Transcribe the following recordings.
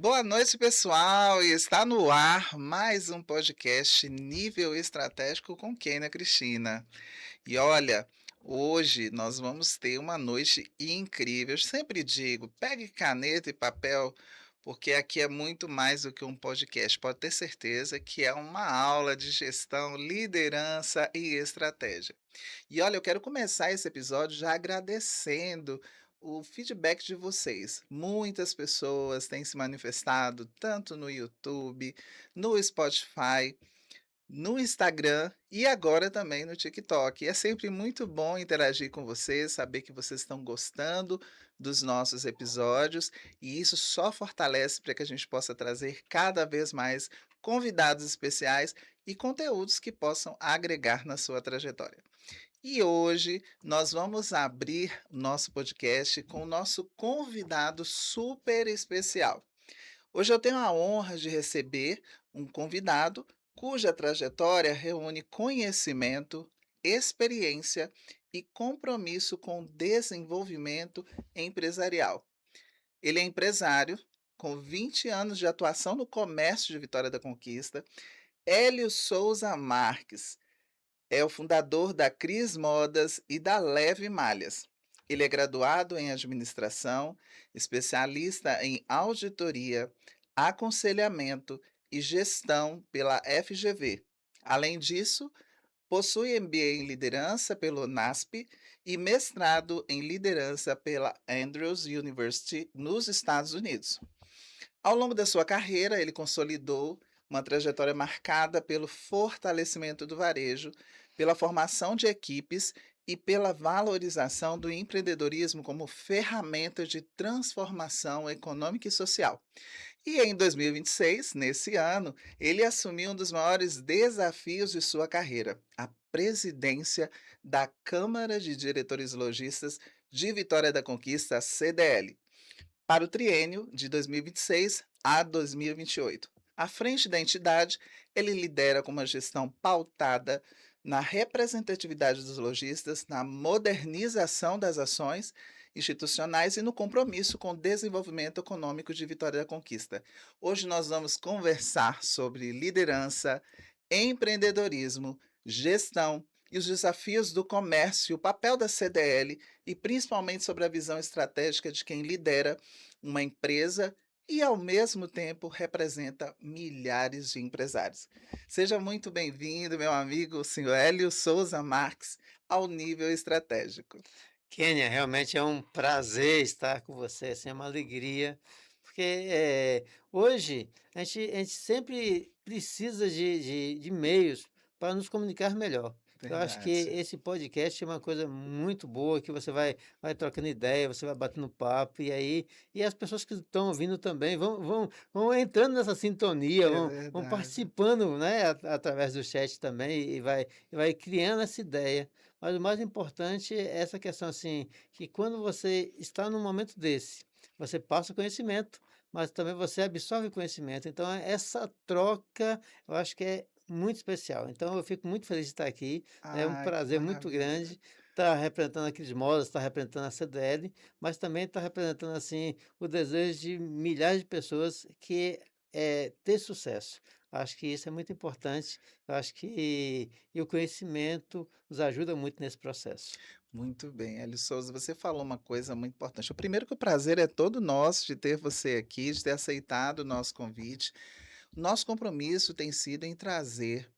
Boa noite, pessoal, e está no ar mais um podcast Nível Estratégico com Kênia Cristina. E olha, hoje nós vamos ter uma noite incrível. Eu sempre digo, pegue caneta e papel, porque aqui é muito mais do que um podcast. Pode ter certeza que é uma aula de gestão, liderança e estratégia. E olha, eu quero começar esse episódio já agradecendo o feedback de vocês. Muitas pessoas têm se manifestado tanto no YouTube, no Spotify, no Instagram e agora também no TikTok. É sempre muito bom interagir com vocês, saber que vocês estão gostando dos nossos episódios, e isso só fortalece para que a gente possa trazer cada vez mais convidados especiais e conteúdos que possam agregar na sua trajetória. E hoje nós vamos abrir nosso podcast com o nosso convidado super especial. Hoje eu tenho a honra de receber um convidado cuja trajetória reúne conhecimento, experiência e compromisso com o desenvolvimento empresarial. Ele é empresário, com 20 anos de atuação no comércio de Vitória da Conquista. Hélio Souza Marques é o fundador da Cris Modas e da Leve Malhas. Ele é graduado em administração, especialista em auditoria, aconselhamento e gestão pela FGV. Além disso, possui MBA em liderança pelo NASP e mestrado em liderança pela Andrews University nos Estados Unidos. Ao longo da sua carreira, ele consolidou uma trajetória marcada pelo fortalecimento do varejo, pela formação de equipes e pela valorização do empreendedorismo como ferramenta de transformação econômica e social. E em 2026, nesse ano, ele assumiu um dos maiores desafios de sua carreira, a presidência da Câmara de Diretores Lojistas de Vitória da Conquista, CDL, para o triênio de 2026 a 2028. À frente da entidade, ele lidera com uma gestão pautada na representatividade dos lojistas, na modernização das ações institucionais e no compromisso com o desenvolvimento econômico de Vitória da Conquista. Hoje nós vamos conversar sobre liderança, empreendedorismo, gestão e os desafios do comércio, o papel da CDL e principalmente sobre a visão estratégica de quem lidera uma empresa e, ao mesmo tempo, representa milhares de empresários. Seja muito bem-vindo, meu amigo, senhor Hélio Souza Marques, ao nível estratégico. Kênia, realmente é um prazer estar com você, assim, é uma alegria, porque hoje a gente sempre precisa de meios para nos comunicar melhor. Eu acho que Verdade. esse podcast é uma coisa muito boa, que você vai trocando ideia, você vai batendo papo, e as pessoas que estão ouvindo também vão entrando nessa sintonia, É vão verdade. participando, né, através do chat também, e vai criando essa ideia. Mas o mais importante é essa questão, assim, que quando você está num momento desse, você passa o conhecimento, mas também você absorve o conhecimento. Então, essa troca, eu acho que é muito especial. Então, eu fico muito feliz de estar aqui. É um Ai, que prazer muito maravilha. grande estar representando a Cris Modas, estar representando a CDL, mas também estar representando, assim, o desejo de milhares de pessoas que é ter sucesso. Acho que isso é muito importante. Eu acho que e o conhecimento nos ajuda muito nesse processo. Muito bem, Hélio Souza, você falou uma coisa muito importante. O primeiro que o prazer é todo nosso de ter você aqui, de ter aceitado o nosso convite. Nosso compromisso tem sido em trazer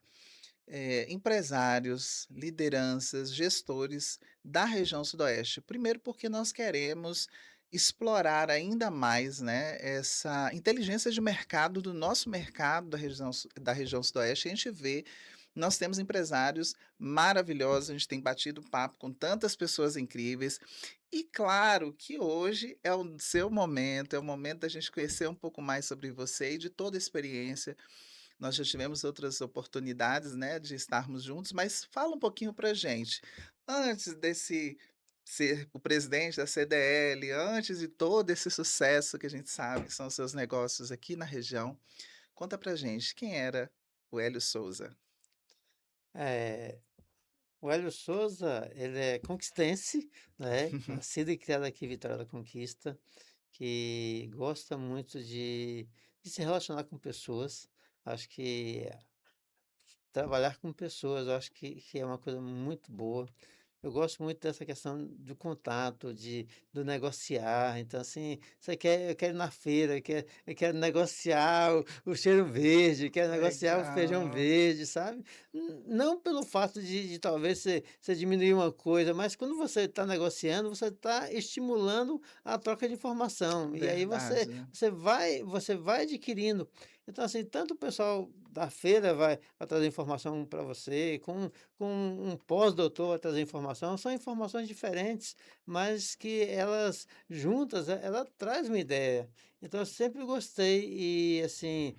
empresários, lideranças, gestores da região sudoeste. Primeiro porque nós queremos explorar ainda mais, né, essa inteligência de mercado do nosso mercado da região sudoeste. A gente vê, nós temos empresários maravilhosos, a gente tem batido papo com tantas pessoas incríveis. E claro que hoje é o seu momento, é o momento da gente conhecer um pouco mais sobre você e de toda a experiência. Nós já tivemos outras oportunidades, né, de estarmos juntos, mas fala um pouquinho pra gente, antes desse ser o presidente da CDL, antes de todo esse sucesso que a gente sabe que são os seus negócios aqui na região, conta pra gente quem era o Hélio Souza? Eh, o Hélio Souza, ele é conquistense, né, nascido e criado aqui em Vitória da Conquista, que gosta muito de se relacionar com pessoas. Acho que trabalhar com pessoas, eu acho que é uma coisa muito boa. Eu gosto muito dessa questão do contato, do negociar. Então, assim, eu quero ir na feira, eu quero negociar o cheiro verde, quero negociar o feijão Legal, verde, sabe? Não pelo fato de talvez você diminuir uma coisa, mas quando você está negociando, você está estimulando a troca de informação. E aí verdade. você vai adquirindo. Então, assim, tanto o pessoal da feira vai trazer informação para você, com um pós-doutor vai trazer informação, são informações diferentes, mas que elas juntas, ela traz uma ideia. Então eu sempre gostei e, assim,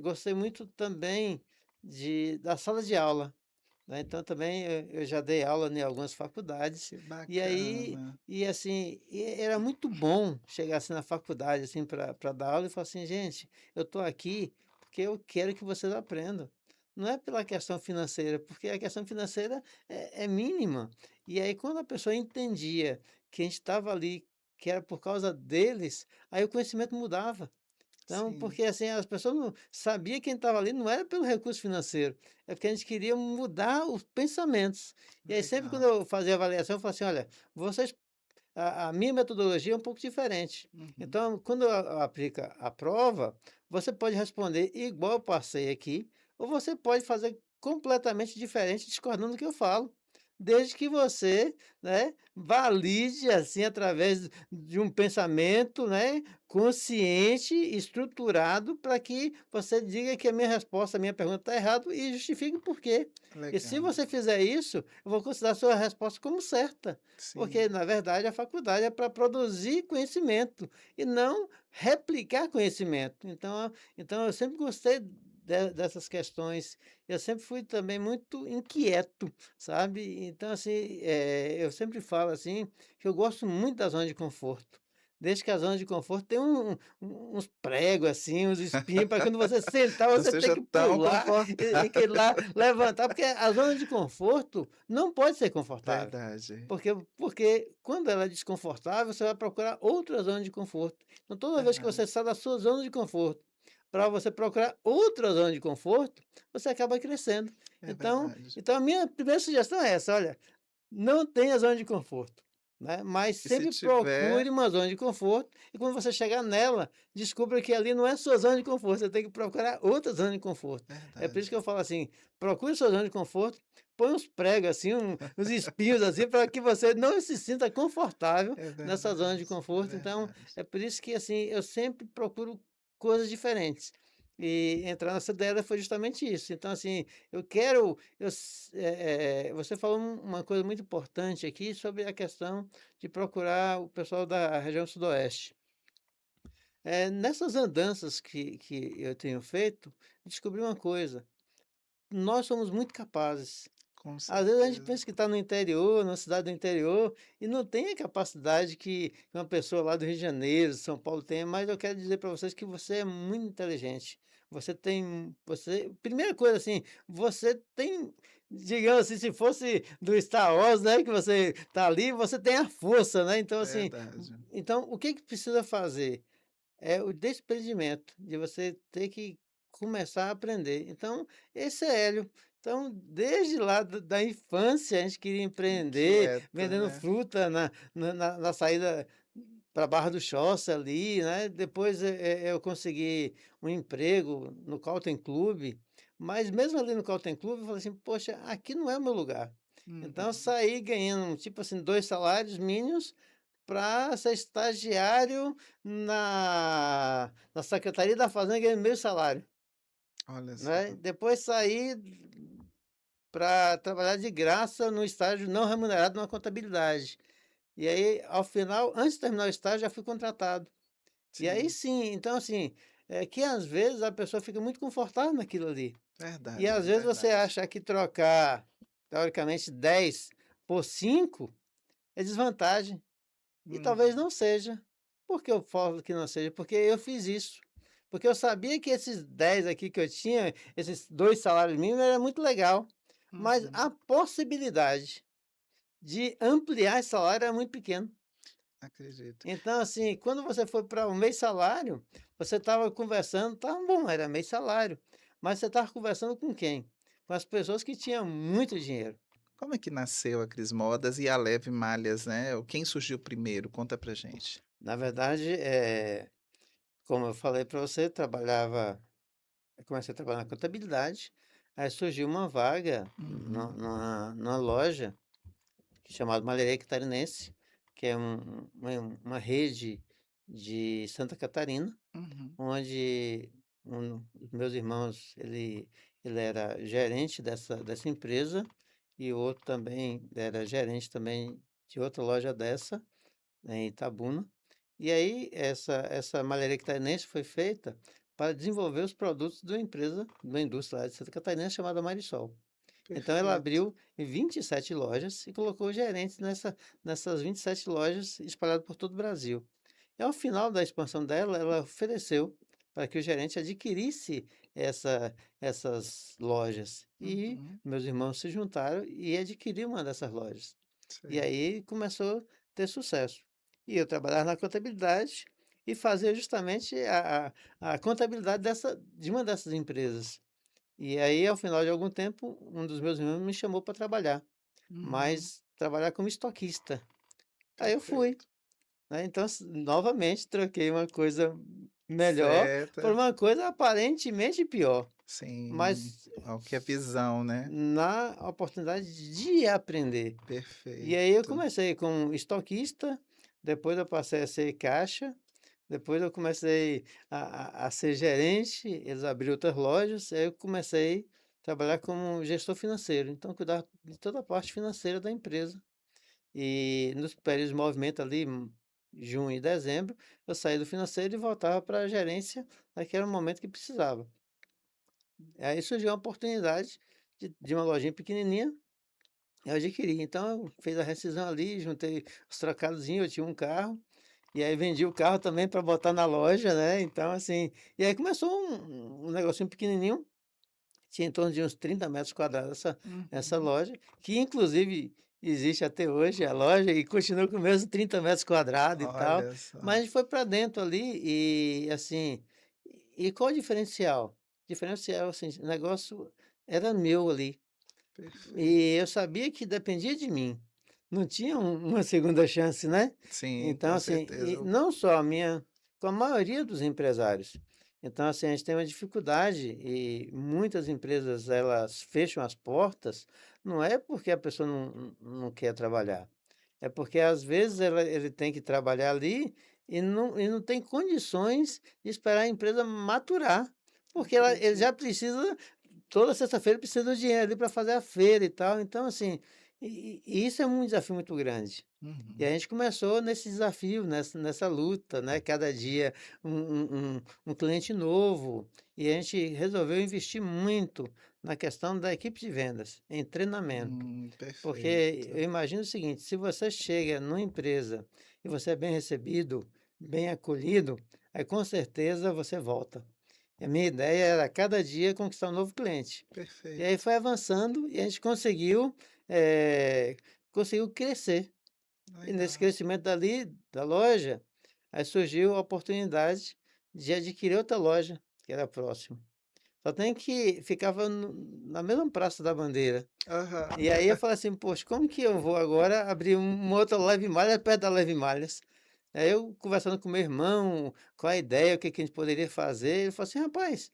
gostei muito também da sala de aula, né, então também eu já dei aula em algumas faculdades, Que e aí bacana. assim, era muito bom chegar assim na faculdade, assim, para dar aula e falar assim: "Gente, eu estou aqui porque eu quero que vocês aprendam". Não é pela questão financeira, porque a questão financeira é mínima. E aí quando a pessoa entendia que a gente estava ali, que era por causa deles, aí o conhecimento mudava. Então, Sim, porque assim, as pessoas não sabia quem estava ali não era pelo recurso financeiro, é porque a gente queria mudar os pensamentos. E aí sempre quando legal. eu fazia avaliação, eu falava assim: "Olha, vocês a minha metodologia é um pouco diferente. Uhum. Então, quando aplica a prova, você pode responder igual eu passei aqui, ou você pode fazer completamente diferente, discordando do que eu falo. Desde que você, né, valide, assim, através de um pensamento, né, consciente, estruturado, para que você diga que a minha resposta, a minha pergunta está errada e justifique o porquê. E se Legal. você fizer isso, eu vou considerar a sua resposta como certa. Porque, Sim, na verdade, a faculdade é para produzir conhecimento e não replicar conhecimento. Então eu sempre gostei dessas questões. Eu sempre fui também muito inquieto, sabe? Então, assim, eu sempre falo assim que eu gosto muito da zona de conforto. Desde que a zona de conforto tem uns pregos, assim, uns espinhos, para quando você sentar, não você tem seja que tão pular e que confortável. lá levantar, porque a zona de conforto não pode ser confortável. Verdade, Porque quando ela é desconfortável, você vai procurar outra zona de conforto. Então, toda vez que verdade, você sai da sua zona de conforto, para você procurar outra zona de conforto, você acaba crescendo. é Então verdade. então a minha primeira sugestão é essa: olha, não tenha zona de conforto, né, mas E se sempre tiver procure uma zona de conforto e quando você chegar nela, descubra que ali não é sua zona de conforto, você tem que procurar outra zona de conforto. É por isso verdade, que eu falo assim: procure sua zona de conforto, põe uns pregos assim, uns espinhos assim, para que você não se sinta confortável é nessa zona de verdade, é conforto. Então, verdade. é por isso que, assim, eu sempre procuro coisas diferentes. E entrar nessa ideia foi justamente isso. Então, assim, eu quero você falou uma coisa muito importante aqui sobre a questão de procurar o pessoal da região sudoeste. Nessas andanças que eu tenho feito, descobri uma coisa: nós somos muito capazes. Com Às vezes a gente certeza. pensa que está no interior, numa cidade do interior, e não tem a capacidade que uma pessoa lá do Rio de Janeiro, São Paulo tem, mas eu quero dizer para vocês que você é muito inteligente. Primeira coisa assim, você tem, digamos assim, se fosse do Star Wars, né, que você tá ali, você tem a força, né? Então assim, Verdade. então o que que precisa fazer? É o desprendimento, de você ter que começar a aprender. Então, esse é Hélio. Então, desde lá da infância, a gente queria empreender, Inquieta, vendendo né. fruta na saída para Barra do Choça ali, né. Depois, eu consegui um emprego no Cotton Club, mas mesmo ali no Cotton Club, eu falei assim: "Poxa, aqui não é o meu lugar". Então eu Uhum. saí ganhando, tipo assim, 2 salários mínimos para ser estagiário na Secretaria da Fazenda ganhando meio salário, Olha só. né. Depois saí para trabalhar de graça no estágio não remunerado na contabilidade. E aí, ao final, antes de terminar o estágio, já fui contratado. E aí Sim, sim, então assim, é que às vezes a pessoa fica muito confortável naquilo ali. E verdade, às vezes você verdade. acha que trocar, teoricamente, 10 por 5 é desvantagem. E talvez Uhum, não seja. Por que eu falo que não seja? Porque eu fiz isso. Porque eu sabia que esses 10 aqui que eu tinha, esses 2 salários mínimos, era muito legal, mas a uhum. possibilidade de ampliar esse salário era muito pequeno. acredito. Então, assim, quando você foi para o meio salário, você estava conversando, tá bom, era meio salário, mas você estava conversando com quem? Com as pessoas que tinham muito dinheiro. Como é que nasceu a Cris Modas e a Leve Malhas, né? Quem surgiu primeiro? Conta pra gente. Na verdade, como eu falei para você, eu comecei a trabalhar na contabilidade, aí surgiu uma vaga Uhum, numa loja chamada Malerei Catarinense, que é uma rede de Santa Catarina, uhum, onde um dos meus irmãos, ele era gerente dessa empresa, e o outro também era gerente também de outra loja dessa, em Itabuna. E aí essa malharia catarinense foi feita para desenvolver os produtos de uma empresa, de uma indústria lá de Santa Catarina chamada Marisol. Então ela perfeito. abriu 27 lojas e colocou gerentes nessas 27 lojas espalhadas por todo o Brasil. E ao final da expansão dela, ela ofereceu para que o gerente adquirisse essas lojas. E Uhum, meus irmãos se juntaram e adquiriram uma dessas lojas. E sei. aí começou a ter sucesso. E eu trabalhava na contabilidade e fazia justamente a contabilidade de uma dessas empresas. E aí, ao final de algum tempo, um dos meus irmãos me chamou para trabalhar, Uhum, mas trabalhar como estoquista. Aí eu fui, perfeito. né? Então, novamente, troquei uma coisa melhor por Certa. uma coisa aparentemente pior, Sim, mas ó, que é visão, né? na oportunidade de aprender. E aí eu Perfeito. comecei como estoquista, depois eu passei a ser caixa, depois eu comecei a ser gerente, eles abriram outras lojas, aí eu comecei a trabalhar como gestor financeiro, então cuidar de toda a parte financeira da empresa. E nos períodos de movimento ali, junho e dezembro, eu saía do financeiro e voltava para a gerência naquele momento que precisava. Aí surgiu a oportunidade de uma lojinha pequenininha, eu adquiri. Então eu fiz a rescisão ali, juntei os trocadozinhos, eu tinha um carro, e aí vendi o carro também para botar na loja, né, então assim, e aí começou um negocinho pequenininho, tinha em torno de uns 30 metros quadrados essa Uhum. loja, que inclusive existe até hoje a loja e continua com os mesmos 30 metros quadrados e tal, Olha só, mas foi para dentro ali e assim, e qual o diferencial? Diferencial, assim, o negócio era meu ali, perfeito. e eu sabia que dependia de mim. Não tinha uma segunda chance, né. Sim, Então, com assim, e certeza. não só a minha, com a maioria dos empresários. Então, assim, a gente tem uma dificuldade e muitas empresas elas fecham as portas, não é porque a pessoa não quer trabalhar, é porque às vezes ele tem que trabalhar ali e não tem condições de esperar a empresa maturar, porque ele já Acredito. precisa. Toda sexta-feira precisa do dinheiro ali para fazer a feira e tal, então assim, e isso é um desafio muito grande. E a Uhum. gente começou nesse desafio, nessa luta, né, cada dia um cliente novo, e a gente resolveu investir muito na questão da equipe de vendas, em treinamento. Porque eu Perfeito. imagino o seguinte, se você chega numa empresa e você é bem recebido, bem acolhido, aí com certeza você volta. E a minha ideia era cada dia conquistar um novo cliente. E aí Perfeito. foi avançando e a gente eh, conseguiu crescer. E nesse Legal. crescimento dali, da loja, aí surgiu a oportunidade de adquirir outra loja, que era próxima. Só tem que ficava na mesma Praça da Bandeira. Aham. E aí eu falei assim: "Poxa, como que eu vou agora abrir uma outra Leve Malhas perto da Leve Malhas?". Aí eu conversando com meu irmão, qual a ideia, o que que a gente poderia fazer, ele falou assim: "Rapaz,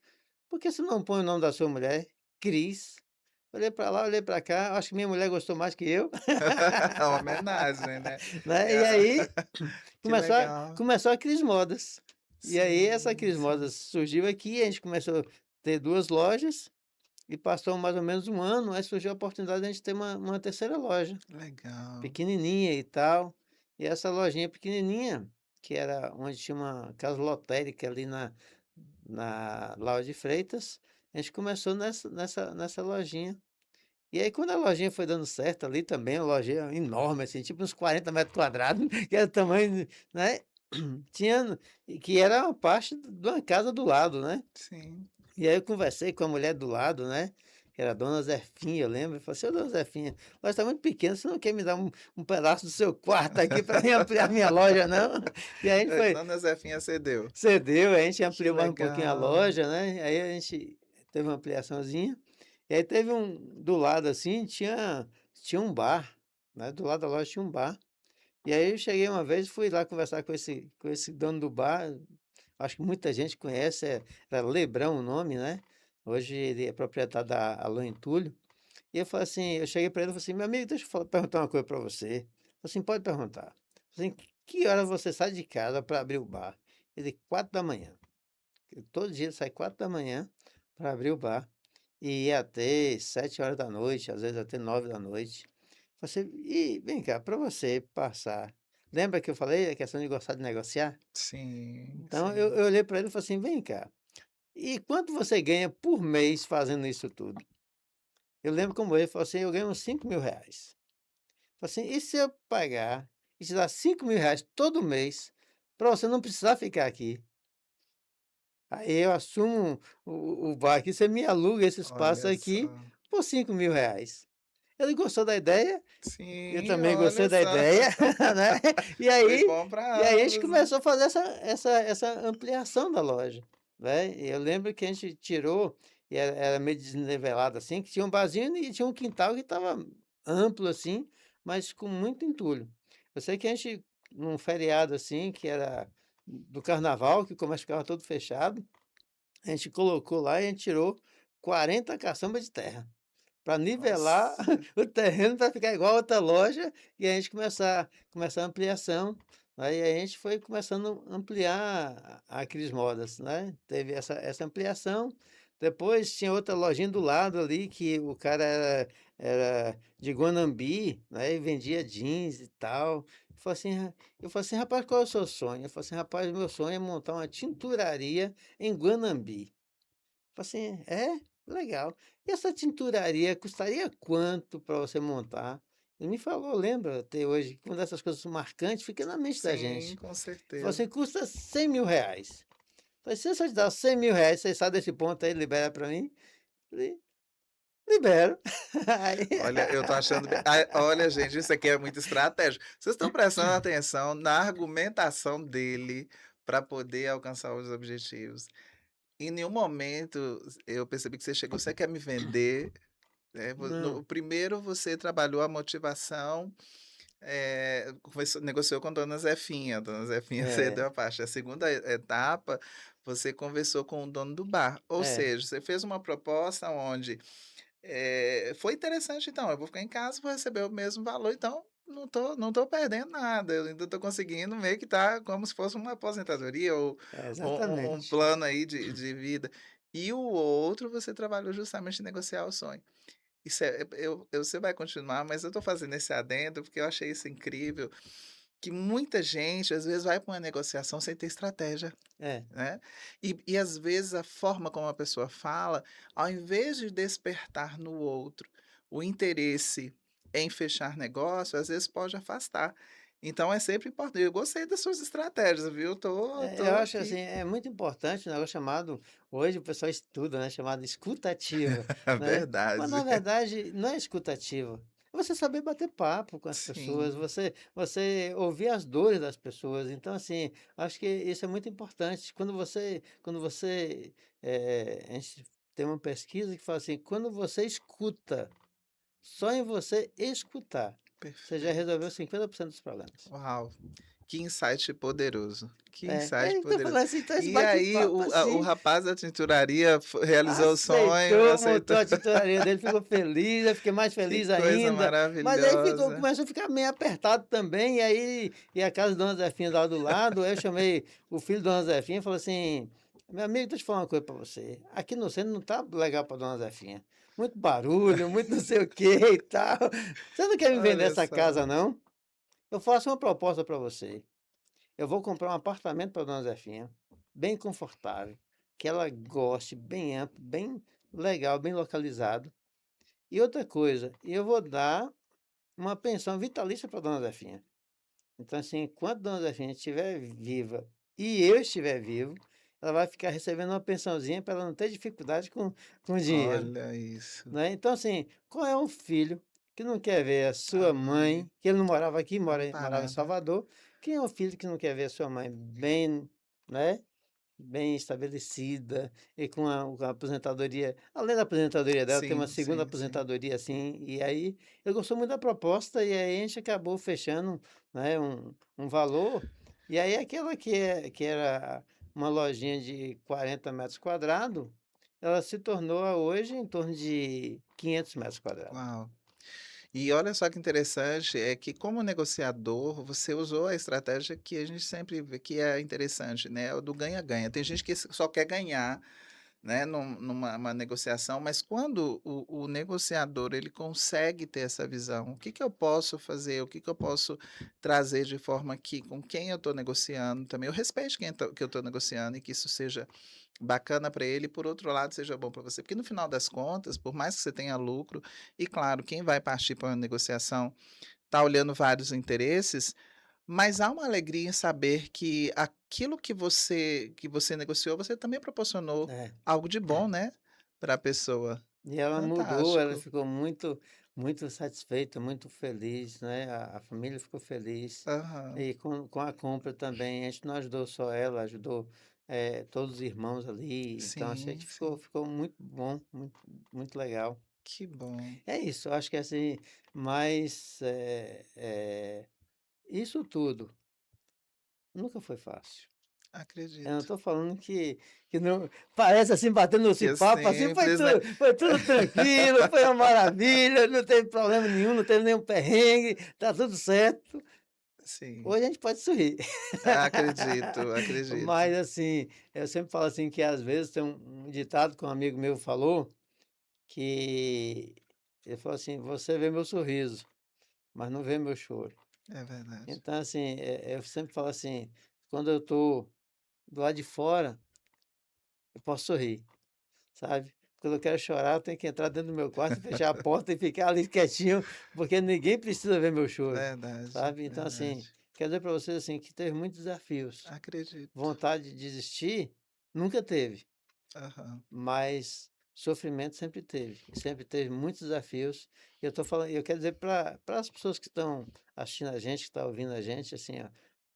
por que você não põe o nome da sua mulher? Cris". Olhei para lá, olhei para cá, acho que minha mulher gostou mais que eu, É uma homenagem, né. né, e É. aí Que legal. começou a Cris Modas. E aí essa Sim, Cris sim. Modas surgiu aqui, a gente começou a ter 2 lojas, e passou mais ou menos um ano, aí surgiu a oportunidade de a gente ter uma terceira loja, Legal. pequenininha e tal. E essa lojinha pequenininha, que era onde tinha uma casa lotérica ali na Lauro de Freitas, a gente começou nessa lojinha. E aí quando a lojinha foi dando certo ali também, uma lojinha enorme, assim, tipo uns 40 metros quadrados, que era o tamanho, né, tinha que era uma parte de uma casa do lado, né. Sim. E aí eu conversei com a mulher do lado, né, era a dona Zefinha, eu lembro. Eu falei assim: "Ô, dona Zefinha, a loja está muito pequena, você não quer me dar um pedaço do seu quarto aqui para mim ampliar minha loja, não?" E aí a gente foi Dona Zefinha cedeu. cedeu, a gente Que ampliou mais um pouquinho a legal. loja, né, aí a gente teve uma ampliaçãozinha, e aí teve do lado, assim, tinha um bar, né, do lado da loja tinha um bar, e aí eu cheguei uma vez e fui lá conversar com esse dono do bar, acho que muita gente conhece, era Lebrão o nome, né, hoje ele é proprietário da Alô Entulho, e eu falei assim, eu cheguei para ele e falei assim: "Meu amigo, deixa eu perguntar uma coisa para você". Ele falou assim: "Pode perguntar". Assim: "Que hora você sai de casa para abrir o bar?". Ele: 4 da manhã. Todo dia ele sai 4 da manhã para abrir o bar e ia até 7 horas da noite, às vezes até 9 da noite. Você e vem cá, para você passar, lembra que eu falei a questão de gostar de negociar? Sim, Então eu sim. eu olhei para ele e falei assim: "Vem cá, e quanto você ganha por mês fazendo isso tudo?". Eu lembro como ele falou assim: "Eu ganho uns R$ 5.000". Falei assim: "E se eu pagar e te dar R$ 5.000 todo mês, para você não precisar ficar aqui? Aí eu assumo o bar aqui, você me aluga esse espaço Olha aqui só. por R$ 5.000". Ele gostou da ideia, eu Sim, também gostei olha da só. ideia, né, e Foi aí bom e para aí a gente ambos, né. começou a fazer essa ampliação da loja, né. E eu lembro que a gente tirou, e era meio desnivelado, assim, que tinha um barzinho e tinha um quintal que estava amplo, assim, mas com muito entulho. Eu sei que a gente, num feriado, assim, que era do carnaval, que o comércio ficava todo fechado, a gente colocou lá e a gente tirou 40 caçambas de terra, para nivelar Nossa. o terreno para ficar igual a outra loja e a gente começar a ampliação. Aí a gente foi começando a ampliar a Cris Modas, né, teve essa ampliação, depois tinha outra lojinha do lado ali que o cara era de Guanambi, né, e vendia jeans e tal. Eu falei assim: "Rapaz, qual é o seu sonho?". Ele falou assim: "Rapaz, o meu sonho é montar uma tinturaria em Guanambi". Falei assim: "É? Legal. E essa tinturaria custaria quanto para você montar?". Ele me falou, lembra até hoje, que uma dessas coisas marcantes fica na mente da Sim, gente. com Ele falou certeza. assim: "Custa R$ 100.000". Falei: "Se eu te dar R$ 100.000, você sai desse ponto aí, libera para mim?". Falei: "Libero". Aí Olha, eu tô achando olha, gente, isso aqui é muito estratégico. Vocês estão prestando atenção na argumentação dele para poder alcançar os objetivos. Em nenhum momento eu percebi que você chegou: "Você quer me vender?". não, Primeiro você trabalhou a motivação, negociou com a Dona Zefinha é, cedeu a parte. A segunda etapa, você conversou com o dono do bar, ou é, seja, você fez uma proposta onde, foi interessante então, eu vou ficar em casa, vou receber o mesmo valor, então não tô perdendo nada, eu ainda estou conseguindo meio que tá como se fosse uma aposentadoria ou um exatamente. plano aí de vida. E o outro você trabalhou justamente em negociar o sonho. Isso você vai continuar, mas eu estou fazendo esse adendo, porque eu achei isso incrível, que muita gente, às vezes, vai para uma negociação sem ter estratégia, É, né. E às vezes a forma como a pessoa fala, ao invés de despertar no outro o interesse em fechar negócio, às vezes pode afastar. Então é sempre importante, eu gostei das suas estratégias, viu, tô eu tô acho assim, aqui. é muito importante um negócio chamado, hoje o pessoal estuda, né, chamado escutativa, né, mas na Verdade. verdade não é escutativa, é você saber bater papo com as pessoas, Sim, você ouvir as dores das pessoas, então assim, acho que isso é muito importante, a gente tem uma pesquisa que fala assim, quando você escuta, só em você escutar, você já resolveu perfeito. 50% dos problemas. Uau, que insight poderoso, que É, insight então poderoso. falando assim, então esse E aí bate-papo o assim. rapaz da tinturaria realizou o sonho, Aceitou, montou aceitou. a tinturaria dele, ficou feliz, eu fiquei mais Que feliz coisa ainda, mas aí maravilhosa. começou a ficar meio apertado também, e a casa da Dona Zefinha lá do lado, aí eu chamei o filho da Dona Zefinha e falei assim: "Meu amigo, deixa eu te falar uma coisa para você, aqui no centro não tá legal para Dona Zefinha, muito barulho, muito não sei o que e tal, você não quer me vender Olha essa só, casa não? Eu faço uma proposta para você, eu vou comprar um apartamento para Dona Zefinha, bem confortável, que ela goste, bem amplo, bem legal, bem localizado. E outra coisa, eu vou dar uma pensão vitalícia para Dona Zefinha. Então, assim, enquanto Dona Zefinha estiver viva e eu estiver vivo, ela vai ficar recebendo uma pensãozinha para ela não ter dificuldade com o dinheiro, Olha isso. né. Então, assim, qual é um filho que não quer ver a sua Ai, mãe, que ele não morava aqui, morava em amparada. Salvador, quem é o filho que não quer ver a sua mãe bem, né, bem estabelecida e com a aposentadoria, além da aposentadoria dela, tem uma Sim, segunda sim, sim. aposentadoria, assim, e aí ele gostou muito da proposta e aí a gente acabou fechando, né, um valor, e aí aquela que era uma lojinha de 40 metros quadrados, ela se tornou hoje em torno de 500 metros quadrados. Uau. E olha só que interessante, é que como negociador, você usou a estratégia que a gente sempre vê que é interessante, né, o do ganha-ganha. Tem gente que só quer ganhar, né, numa uma negociação, mas quando o negociador ele consegue ter essa visão, o que que eu posso fazer, o que que eu posso trazer de forma que com quem eu estou negociando também, eu respeite que eu estou negociando e que isso seja bacana para ele e por outro lado seja bom para você, porque no final das contas, por mais que você tenha lucro, e claro, quem vai partir para uma negociação está olhando vários interesses, mas há uma alegria em saber que aquilo que você negociou, você também proporcionou É, algo de é. bom, né, para a pessoa. E ela mudou, ela Fantástico. ficou muito satisfeita, muito feliz, né, a família ficou feliz, Aham. e com a compra também, a gente não ajudou só ela, ajudou, todos os irmãos ali, então assim, a Sim, gente ficou sim. ficou muito bom, muito legal. Que bom. É isso, eu acho que assim, mas, isso tudo nunca foi fácil. Eu não Acredito. estou falando que não parece assim, batendo esse Que é papo, assim, simples, né. foi tudo tranquilo, foi uma maravilha, não teve problema nenhum, não teve nenhum perrengue, tá tudo certo. Sim. Hoje a gente pode sorrir. Acredito, acredito. Mas, assim, eu sempre falo assim que às vezes tem um ditado que um amigo meu falou, que ele falou assim: "Você vê meu sorriso, mas não vê meu choro". É verdade. Então, assim, eu sempre falo assim, quando eu estou do lado de fora, eu posso sorrir. Sabe? Quando eu quero chorar, eu tenho que entrar dentro do meu quarto e fechar a porta e ficar ali quietinho, porque ninguém precisa ver meu choro, Verdade, sabe? Então, assim, verdade. quero dizer para vocês, assim, que teve muitos desafios. Acredito. Vontade de desistir, nunca teve, Aham. mas sofrimento sempre teve. E sempre teve muitos desafios. E eu tô falando, eu quero dizer para as pessoas que estão assistindo a gente, que estão ouvindo a gente, assim, ó,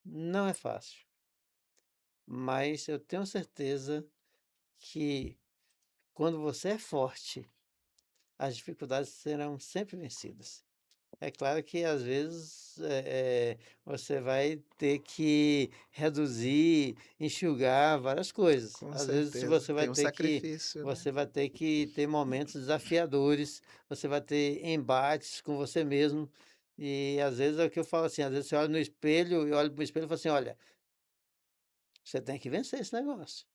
não é fácil, mas eu tenho certeza que quando você é forte, as dificuldades serão sempre vencidas. É claro que às vezes, você vai ter que reduzir, enxugar várias coisas. Com Às vezes certeza. Tem um sacrifício, né. você vai ter que ter momentos desafiadores, você vai ter embates com você mesmo, e às vezes é o que eu falo assim, às vezes você olha no espelho, eu olho para o espelho e falo assim: "Olha, você tem que vencer esse negócio".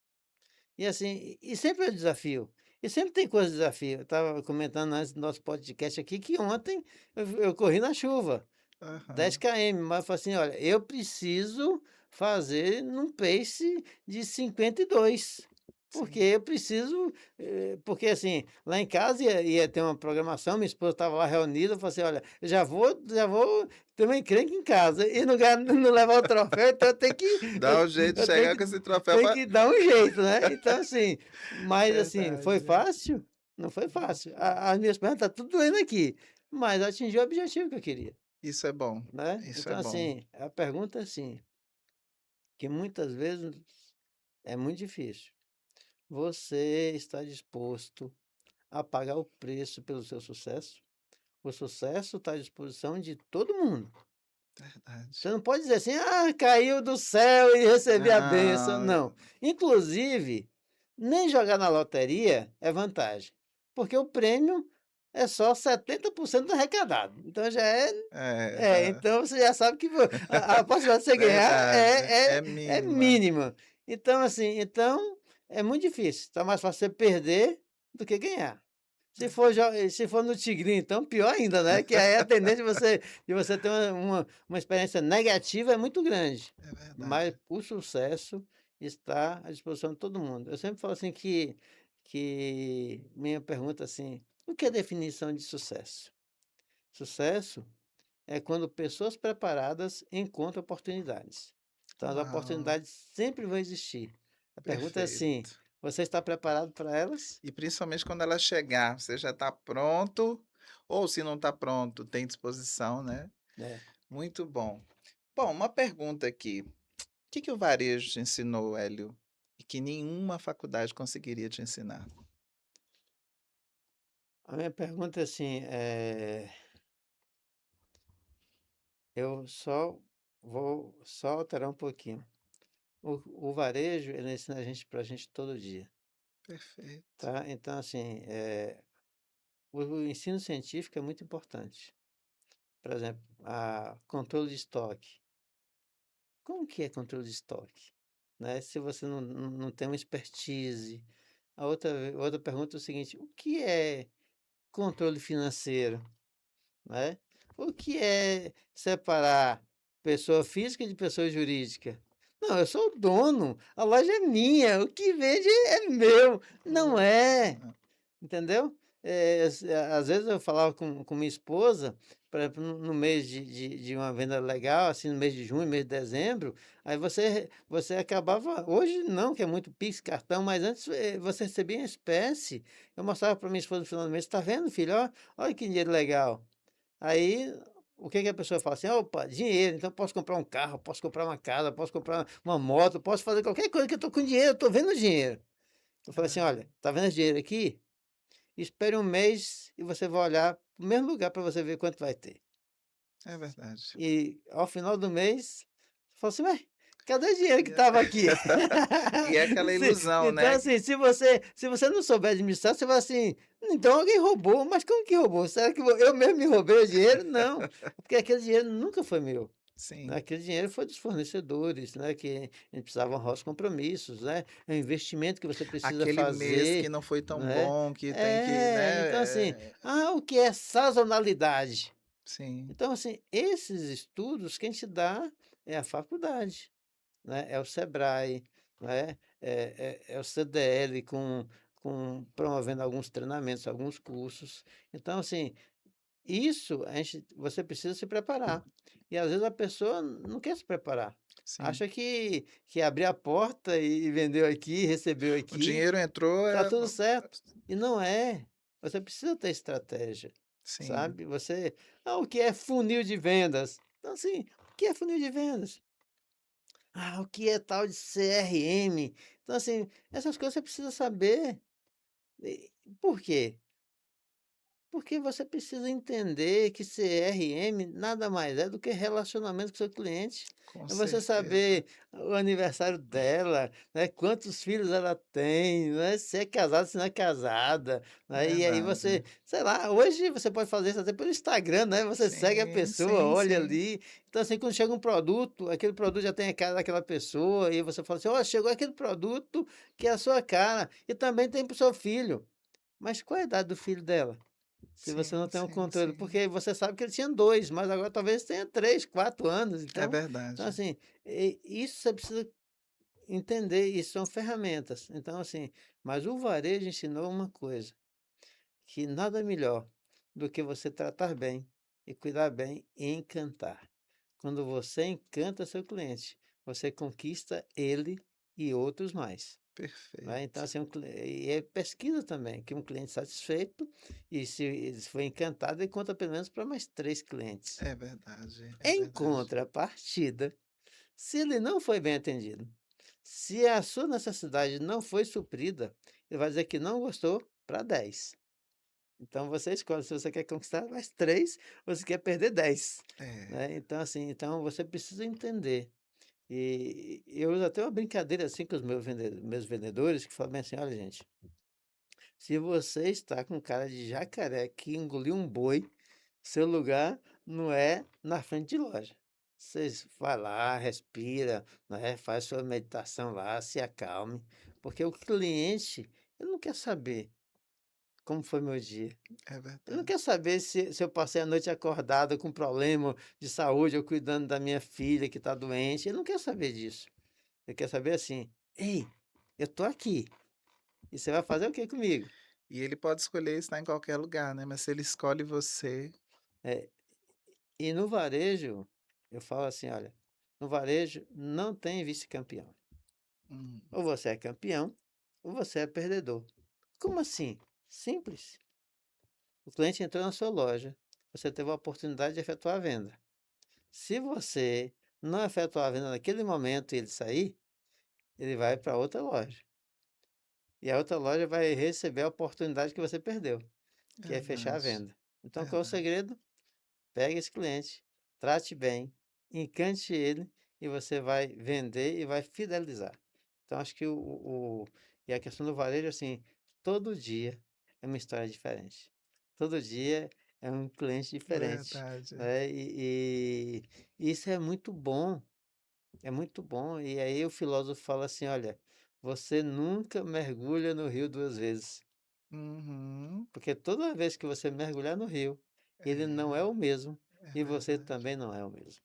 E assim, e sempre é desafio, e sempre tem coisa de desafio. Eu estava comentando antes do nosso podcast aqui que ontem eu corri na chuva, 10 Aham. km, mas eu falei assim: "Olha, eu preciso fazer num pace de 52, porque Sim. eu preciso", porque assim, lá em casa ia ter uma programação, minha esposa estava lá reunida, eu falei assim: "Olha, eu já vou ter uma encrenca em casa e não levar o troféu, então eu Dá um jeito de eu tenho chegar que com esse troféu tenho pra que dar um jeito, né". Então assim, mas assim, foi verdade. fácil? Não foi Não fácil. foi. As minhas pernas tá tudo doendo aqui, mas atingi o objetivo que eu queria. Isso é bom, Né, isso é então bom. assim, a pergunta é assim, que muitas vezes é muito difícil. Você está disposto a pagar o preço pelo seu sucesso? O sucesso está à disposição de todo mundo. Você Verdade. não pode dizer assim: "Ah, caiu do céu e recebi a bênção", Não, não. Inclusive, nem jogar na loteria é vantagem, porque o prêmio é só 70% do arrecadado, então já é, já então você já sabe que a possibilidade de você ganhar verdade, é é mínima. mínima. Então, assim, então é muito difícil, tá mais fácil você perder do que ganhar. Se for no tigrinho, então pior ainda, né, que aí a tendência de você ter uma experiência negativa é muito grande, É mas verdade. o sucesso está à disposição de todo mundo. Eu sempre falo assim que minha pergunta assim: "O que é definição de sucesso?". Sucesso é quando pessoas preparadas encontram oportunidades. Então as Uau, oportunidades sempre vão existir. A pergunta é assim: perfeito. você está preparado para elas? E principalmente quando ela chegar, você já está pronto, ou se não está pronto, tem disposição, né. É. Muito bom. Bom, uma pergunta aqui, o que que o varejo te ensinou, Hélio, e que nenhuma faculdade conseguiria te ensinar? A minha pergunta é assim, eu só alterar um pouquinho. O varejo, ele ensina a gente pra gente todo dia, Perfeito. tá. Então assim, o ensino científico é muito importante. Por exemplo, controle de estoque. Como que é controle de estoque? Né, se você não tem uma expertise. A outra pergunta é o seguinte: o que é controle financeiro, né? O que é separar pessoa física de pessoa jurídica? Não, eu sou o dono, a loja é minha, o que vende é meu. Não Hum, é. hã, Entendeu? Às vezes eu falava com minha esposa, por exemplo, no mês de uma venda legal, assim, no mês de junho, mês de dezembro, aí você acabava hoje não, que é muito Pix, cartão, mas antes, você recebia em espécie. Eu mostrava para minha esposa no final do mês: "Tá vendo, filho? Ó, olha que dinheiro legal". Aí, o que que a pessoa fala assim: "Opa, dinheiro, então eu posso comprar um carro, posso comprar uma casa, posso comprar uma moto, posso fazer qualquer coisa que eu tô com dinheiro, eu tô vendo dinheiro". Eu é falei assim: verdade, "Olha, tá vendo esse dinheiro aqui? Espere um mês e você vai olhar para o mesmo lugar para você ver quanto vai ter". é verdade. E ao final do mês, você fala assim: "Ué, cadê o dinheiro que E é estava aqui?" e é aquela ilusão, Então, né, assim, se você não souber administrar, você vai assim: "Então alguém roubou, mas como que roubou? Será que eu mesmo me roubei o dinheiro?" Não, porque aquele dinheiro nunca foi meu, né, sim, aquele dinheiro foi dos fornecedores, né, que a gente precisava honrar os compromissos, né, é um investimento que você precisa aquele mês que fazer, não foi tão né. bom, que tem que, Então assim, né, o que é sazonalidade? sim, Então assim, esses estudos quem te dá é a faculdade, né, é o Sebrae, né, é o CDL com promovendo alguns treinamentos, alguns cursos. Então assim, isso você precisa se preparar. E às vezes a pessoa não quer se preparar. sim. Acha que abrir a porta e vendeu aqui, recebeu O aqui, dinheiro entrou, tá tudo certo. E não é. Você precisa ter estratégia, sim, sabe. O que é funil de vendas? Então assim, o que é funil de vendas? O que é tal de CRM? Então assim, essas coisas você precisa saber. E por quê? Porque você precisa entender que CRM nada mais é do que relacionamento com seu cliente. com É você certeza. saber o aniversário dela, né, quantos filhos ela tem, né, se é casada, se não é casada, né, e aí Verdade. você, sei lá, hoje você pode fazer isso até pelo Instagram, né, você segue a Sim, pessoa, sim, olha sim. ali. Então assim, quando chega um produto, aquele produto já tem a cara daquela pessoa, e você fala assim: "Ó, chegou aquele produto que é a sua cara, e também tem para o seu filho". Mas qual é a idade do filho dela? Se você não Sim, tem o sim, controle, sim. porque você sabe que ele tinha 2, mas agora talvez tenha 3, 4 anos, É então verdade. assim, isso você precisa entender, isso são ferramentas. Então assim, mas o varejo ensinou uma coisa, que nada melhor do que você tratar bem e cuidar bem e encantar. Quando você encanta seu cliente, você conquista ele e outros mais. Né, então Perfeito. assim, e é pesquisa também, que um cliente satisfeito e se ele foi encantado, ele conta pelo menos para mais 3 clientes. É verdade, é Em verdade. contrapartida, se ele não foi bem atendido, se a sua necessidade não foi suprida, ele vai dizer que não gostou para 10. Então você escolhe se você quer conquistar mais 3 ou se quer perder 10, É, né. Então assim, então você precisa entender. E eu uso até uma brincadeira, assim, com os meus vendedores, que falam bem assim: "Olha gente, se você está com cara de jacaré que engoliu um boi, seu lugar não é na frente de loja. Você vai lá, respira, né, faz sua meditação lá, se acalme, porque o cliente, ele não quer saber como foi meu dia. é Ele não verdade. quer saber se eu passei a noite acordado com problema de saúde ou cuidando da minha filha que está doente. Ele não quer saber disso. Ele quer saber assim: "Ei, eu tô aqui, e você vai fazer o que comigo?". E ele pode escolher estar em qualquer lugar, né, mas se ele escolhe você, É. E no varejo, eu falo assim: "Olha, no varejo não tem vice-campeão". Hum, Ou você é campeão, ou você é perdedor. Como assim? Simples. O cliente entrou na sua loja, você teve a oportunidade de efetuar a venda. Se você não efetuar a venda naquele momento e ele sair, ele vai para outra loja. E a outra loja vai receber a oportunidade que você perdeu, que é fechar a verdade, venda. Então, qual é o verdade. segredo? Pegue esse cliente, trate bem, encante ele e você vai vender e vai fidelizar. Então, acho que e a questão do varejo, assim, todo dia é uma história diferente. Todo dia é um cliente diferente, Verdade. né? E isso é muito bom. E aí o filósofo fala assim: olha, você nunca mergulha no rio duas vezes, Uhum. porque toda vez que você mergulhar no rio, ele não é É, o mesmo é e você verdade, também não é o mesmo.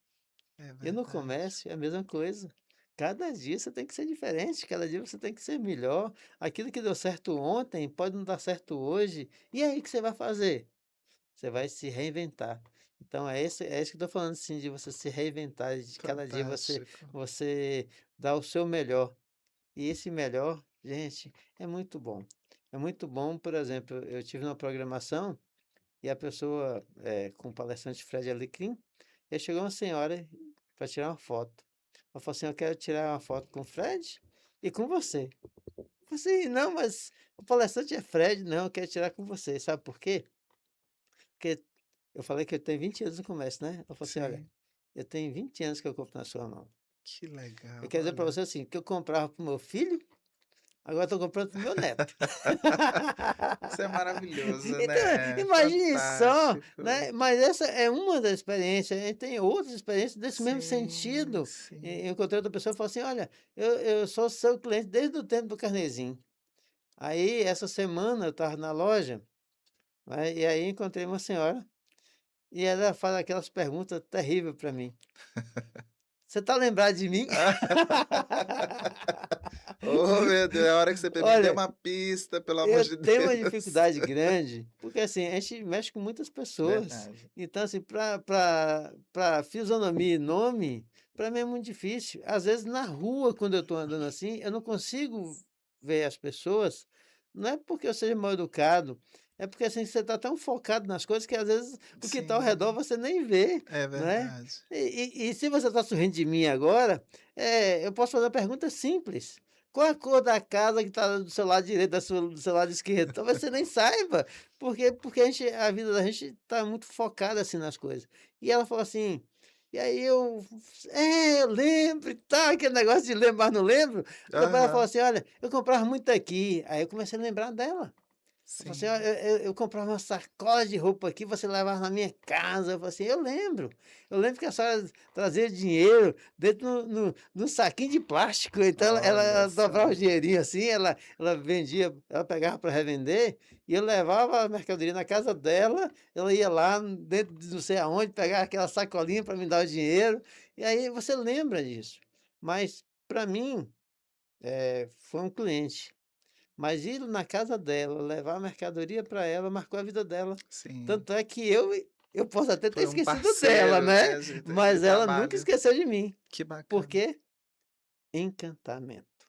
é E no verdade. comércio é a mesma coisa. Cada dia você tem que ser diferente, cada dia você tem que ser melhor. Aquilo que deu certo ontem pode não dar certo hoje. E aí o que você vai fazer? Você vai se reinventar. Então é isso que eu estou falando, assim, de você se reinventar, de cada dia Fantástico. você dar o seu melhor. E esse melhor, gente, é muito bom. É muito bom, por exemplo, eu tive uma programação e a pessoa, com o palestrante Fred Alecrim, e aí chegou uma senhora para tirar uma foto. Ela falou assim: "Eu quero tirar uma foto com o Fred e com você". Eu falei assim: "Não, mas o palestrante é Fred". "Não, eu quero tirar com você". Sabe por quê? Porque eu falei que eu tenho 20 anos no comércio, né? Ela falou assim: "Olha, Sim, eu tenho 20 anos que eu compro na sua mão. que Eu legal, quero dizer para olha. você assim, que eu comprava para o meu filho, agora estou comprando para o meu neto". Isso é maravilhoso, Então, né, imagine só, fantástico. né, mas essa é uma das experiências, a gente tem outras experiências desse mesmo Sim, sentido. sim. Eu encontrei outra pessoa e falou assim: "Olha, eu sou seu cliente desde o tempo do carnezinho". Aí, essa semana eu estava na loja, né, e aí encontrei uma senhora, e ela faz aquelas perguntas terrível para mim: "Você está lembrado de mim?" Oh, meu Deus, é a hora que você me dê Olha, uma pista, pelo amor eu de tenho uma Deus. dificuldade grande, porque assim, a gente mexe com muitas pessoas, Verdade. então assim, para fisionomia e nome, para mim é muito difícil. Às vezes na rua, quando eu estou andando assim, eu não consigo ver as pessoas, não é porque eu seja mal educado, é porque assim, você está tão focado nas coisas que às vezes o que está ao redor Sim, você nem vê, é né. verdade. E se você está sorrindo de mim agora, eu posso fazer uma pergunta simples: qual a cor da casa que está do seu lado direito, do seu lado esquerdo? Talvez você nem saiba, porque a vida da gente está muito focada, assim, nas coisas. E ela falou assim, e aí eu lembro e tal, aquele negócio de lembro, mas não lembro. Depois ela falou Aham, assim: "Olha, eu comprava muito aqui". Aí eu comecei a lembrar dela. Eu falei assim: "Ó, sim. eu comprava uma sacola de roupa aqui, você levava na minha casa". Eu falei assim: Eu lembro que a senhora trazia dinheiro dentro num saquinho de plástico, então Olha ela dobrava só. o dinheirinho assim, ela vendia, ela pegava para revender, e eu levava a mercadoria na casa dela, ela ia lá dentro de não sei aonde, pegava aquela sacolinha para me dar o dinheiro, e aí você lembra disso. Mas para mim, foi um cliente. Mas ir na casa dela, levar a mercadoria para ela, marcou a vida dela. Sim. Tanto é que eu posso até ter Foi um esquecido dela, parceiro, né, né, de mas ela nunca trabalho. esqueceu de mim. Que Por bacana. quê? Encantamento,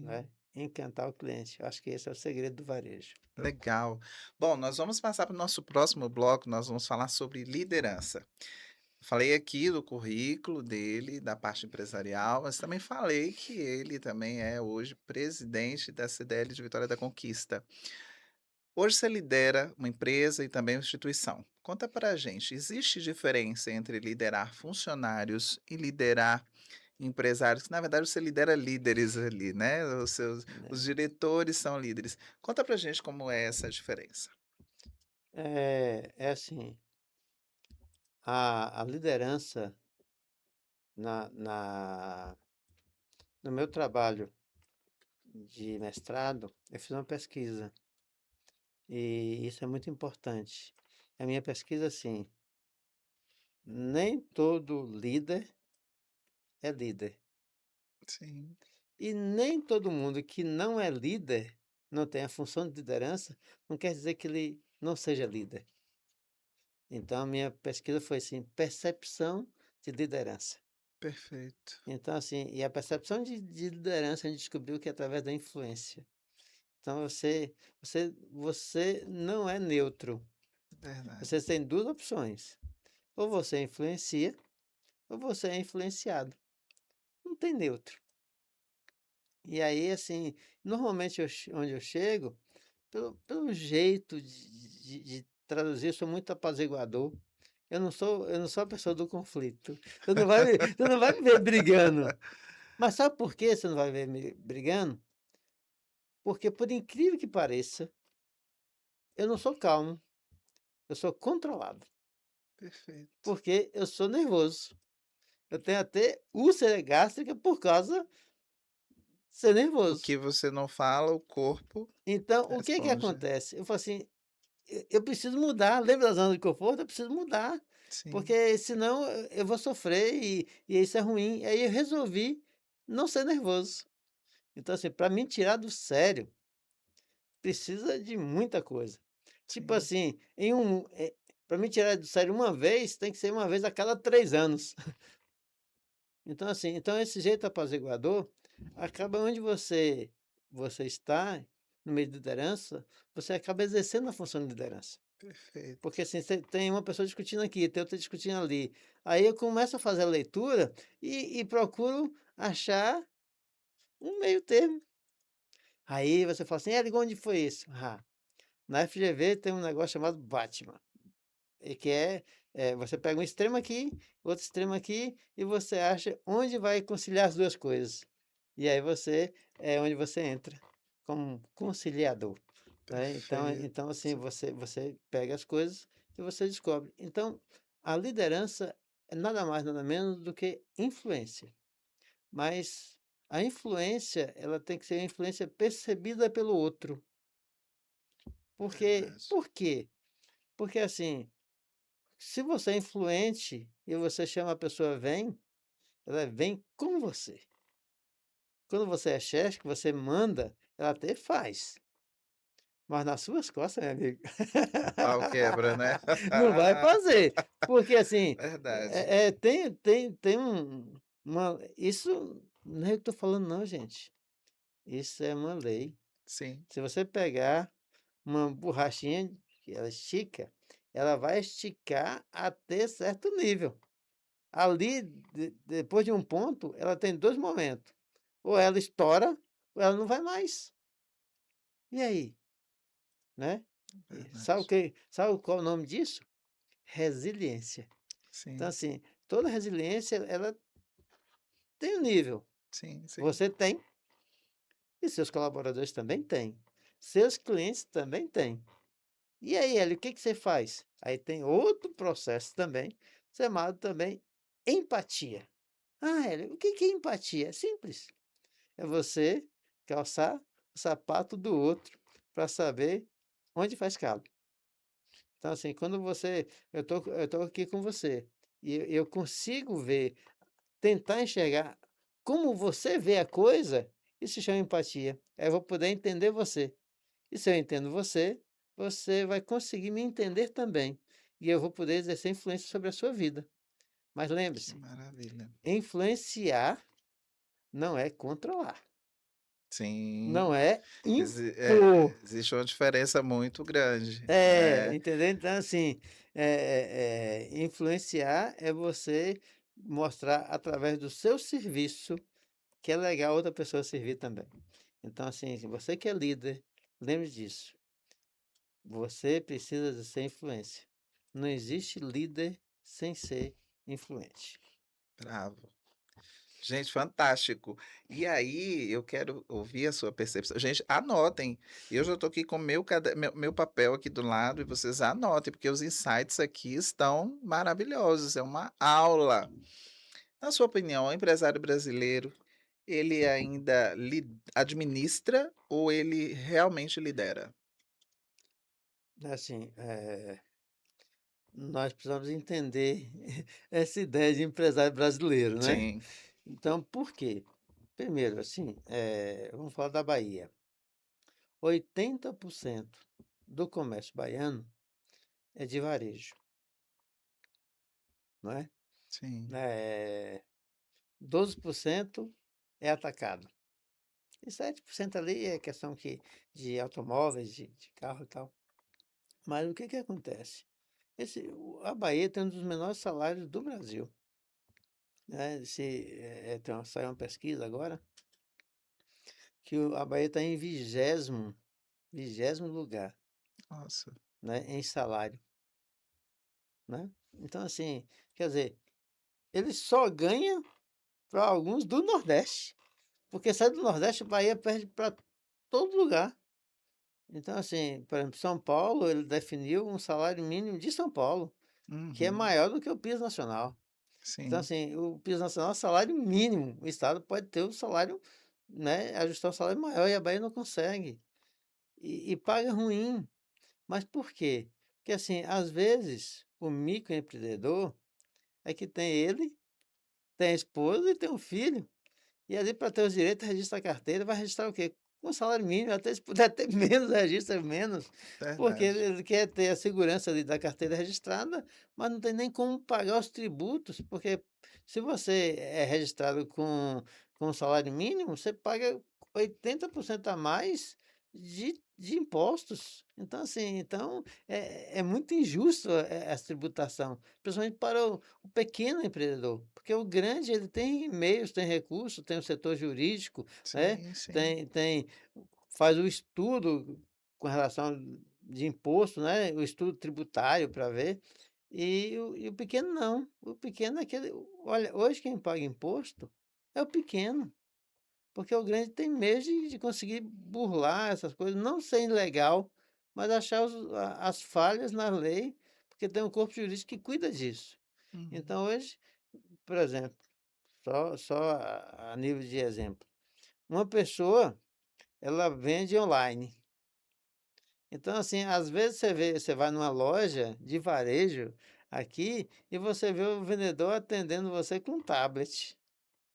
né, Sim, encantar o cliente. Eu acho que esse é o segredo do varejo. legal. Bom, nós vamos passar para o nosso próximo bloco, nós vamos falar sobre liderança. Falei aqui do currículo dele, da parte empresarial, mas também falei que ele também é hoje presidente da CDL de Vitória da Conquista. Hoje você lidera uma empresa e também uma instituição. Conta pra gente, existe diferença entre liderar funcionários e liderar empresários? Que na verdade você lidera líderes ali, né? Os Né. diretores são líderes. Conta pra gente como é essa diferença. É assim, a liderança na na no meu trabalho de mestrado, eu fiz uma pesquisa, e isso é muito importante. A minha pesquisa, assim, nem todo líder é líder. Sim, E nem todo mundo que não é líder, não tem a função de liderança, não quer dizer que ele não seja líder. Então, a minha pesquisa foi assim: percepção de liderança. Perfeito. Então, assim, e a percepção de liderança a gente descobriu que é através da influência. Então você não é neutro, Verdade. você tem 2 opções, ou você influencia, ou você é influenciado, não tem neutro. E aí, assim, normalmente onde eu chego, pelo jeito de traduzir, eu sou muito apaziguador, eu não sou a pessoa do conflito, você não vai me ver brigando, mas sabe por que você não vai ver me brigando? Porque por incrível que pareça, eu não sou calmo, eu sou controlado, Perfeito. porque eu sou nervoso. Eu tenho até úlcera gástrica por causa de ser O nervoso. que você não fala, o corpo Então, o que que responde. acontece? Eu falo assim, eu preciso mudar, lembra da zona de conforto? Eu preciso mudar, Sim, porque senão eu vou sofrer e isso é ruim. Aí eu resolvi não ser nervoso. Então, assim, para me tirar do sério, precisa de muita coisa. Tipo sim. assim, para me tirar do sério uma vez, tem que ser uma vez a cada 3 anos. Então, assim, então esse jeito apaziguador acaba onde você está, no meio de liderança, você acaba exercendo a função de liderança. Perfeito. Porque, assim, você tem uma pessoa discutindo aqui, tem outra discutindo ali. Aí eu começo a fazer a leitura e procuro achar um meio termo. Aí você fala assim: "Érico, onde foi isso?" "Ah, na FGV tem um negócio chamado Batman", e que você pega um extremo aqui, outro extremo aqui, e você acha onde vai conciliar as 2 coisas. E aí é onde você entra como conciliador, né. Então assim, Perfeito. você pega as coisas e você descobre. Então, a liderança é nada mais, nada menos do que influência, mas a influência, ela tem que ser a influência percebida pelo outro. Verdade. Por quê? Porque assim, se você é influente e você chama a pessoa vem, ela vem com você. Quando você é chefe, que você manda, ela até faz, mas nas suas costas, meu amigo, O pau quebra, né? não vai fazer. Porque assim, Verdade. tem uma isso não é eu que estou falando não, gente, isso é uma lei. Sim, Se você pegar uma borrachinha que ela estica, ela vai esticar até certo nível. Ali, depois de um ponto, ela tem 2 momentos, ou ela estoura, ou ela não vai mais. E aí, né? E verdade. sabe qual é o nome disso? Resiliência. Então, Sim, assim, toda resiliência, ela tem um nível. sim, sim. Você tem e seus colaboradores também têm. Seus clientes também têm. E aí, Hélio, o que que você faz? Aí tem outro processo também, chamado também empatia. Ah, Hélio, o que que é empatia? É simples. É você calçar o sapato do outro para saber onde faz calo. Então, assim, quando eu tô aqui com você e eu consigo ver, tentar enxergar como você vê a coisa, isso se chama empatia. Aí eu vou poder entender você. E se eu entendo você, você vai conseguir me entender também. E eu vou poder exercer influência sobre a sua vida. Mas Que lembre-se, maravilha. influenciar não é controlar, não Sim, é impor. existe uma diferença muito grande, É, né. entendeu? Então, assim, influenciar é você mostrar através do seu serviço que é legal outra pessoa servir também. Então, assim, se você que é líder, lembre disso. Você precisa de ser influência. Não existe líder sem ser influente. Bravo. Gente, fantástico. E aí, eu quero ouvir a sua percepção. Gente, anotem. Eu já estou aqui com meu papel aqui do lado e vocês anotem, porque os insights aqui estão maravilhosos. É uma aula. Na sua opinião, o empresário brasileiro, ele ainda administra ou ele realmente lidera? Assim, nós precisamos entender essa ideia de empresário brasileiro, né? Sim, Então, por quê? Primeiro, assim, vamos falar da Bahia. 80% do comércio baiano é de varejo, não é? sim, Eh, 12% é atacado. E 7% ali é questão que de automóveis, de carro e tal. Mas o que que acontece? A Bahia tem um dos menores salários do Brasil, né? Saiu uma pesquisa agora que a Bahia está em vigésimo lugar, Nossa. né, em salário, né? Então, assim, quer dizer, ele só ganha para alguns do Nordeste, porque sai do Nordeste, a Bahia perde para todo lugar. Então, assim, por exemplo, São Paulo, ele definiu um salário mínimo de São Paulo, que é Uhum. maior do que o piso nacional. Então, Sim. assim, o piso nacional é salário mínimo. O Estado pode ter o salário, né, ajustar o salário maior e a Bahia não consegue. E paga ruim. Mas por quê? Porque, assim, às vezes, o microempreendedor é que tem ele, tem a esposa e tem um filho. E ali para ter os direitos, registra a carteira, vai registrar o quê? Com salário mínimo, até se puder ter menos, registra menos, porque ele Verdade. ele quer ter a segurança ali da carteira registrada, mas não tem nem como pagar os tributos, porque se você é registrado com salário mínimo, você paga 80% a mais de impostos. Então, assim, é muito injusto essa tributação, principalmente para o pequeno empreendedor, porque o grande ele tem meios, tem recursos, tem o setor jurídico, né? Sim, sim. Tem faz o estudo com relação de imposto, né? O estudo tributário para ver. E o pequeno não. O pequeno é aquele. Olha, hoje quem paga imposto é o pequeno. Porque o grande tem medo de conseguir burlar essas coisas, não ser ilegal, mas achar as falhas na lei, porque tem um corpo jurídico que cuida disso. Uhum. Então hoje, por exemplo, só a nível de exemplo, uma pessoa, ela vende online. Então, assim, às vezes você vai numa loja de varejo aqui e você vê o vendedor atendendo você com um tablet.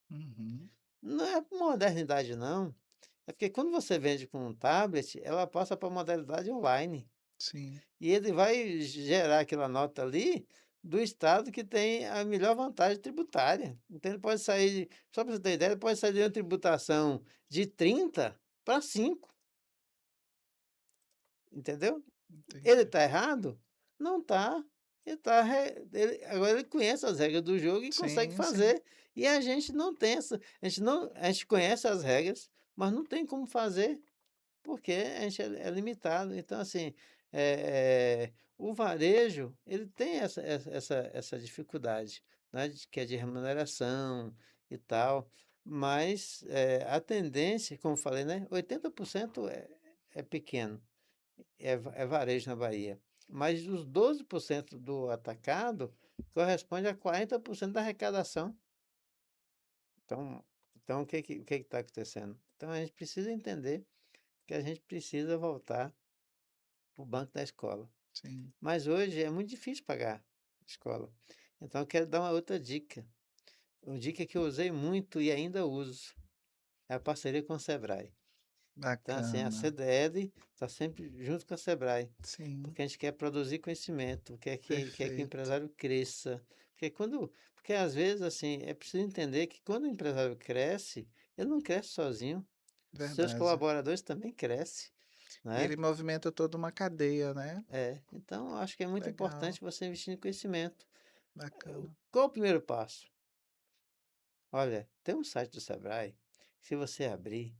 Uhum. Não é modernidade, não. É porque quando você vende com um tablet, ela passa para a modalidade online. Sim. E ele vai gerar aquela nota ali do estado que tem a melhor vantagem tributária. Então ele pode sair, só para você ter ideia, ele pode sair de uma tributação de 30 para 5, entendeu? Ele Entendi. está errado? Não está. Agora ele conhece as regras do jogo e consegue Sim, sim. fazer. E a gente não tem essa. A gente conhece as regras, mas não tem como fazer. Porque a gente é limitado. Então, assim, o varejo, ele tem essa dificuldade, né, que é de remuneração e tal, mas, a tendência, como eu falei, né, 80% é pequeno, é varejo na Bahia, mas os 12% do atacado corresponde a 40% da arrecadação. Então o que que está acontecendo? Então a gente precisa entender que a gente precisa voltar para o banco da escola. Sim. Mas hoje é muito difícil pagar escola. Então eu quero dar uma outra dica. Uma dica que eu usei muito e ainda uso. É a parceria com o Sebrae. Então, assim, a Bacana. CDL está sempre junto com a Sebrae, Sim, porque a gente quer produzir conhecimento, quer que o perfeito. empresário cresça. Porque às vezes, assim, é preciso entender que quando o empresário cresce, ele não cresce sozinho. Seus Verdade. colaboradores também crescem, né? Ele movimenta toda uma cadeia, né. Então eu acho que é muito Legal, importante você investir em conhecimento. bacana. Qual o primeiro passo? Olha, tem um site do Sebrae, se você abrir,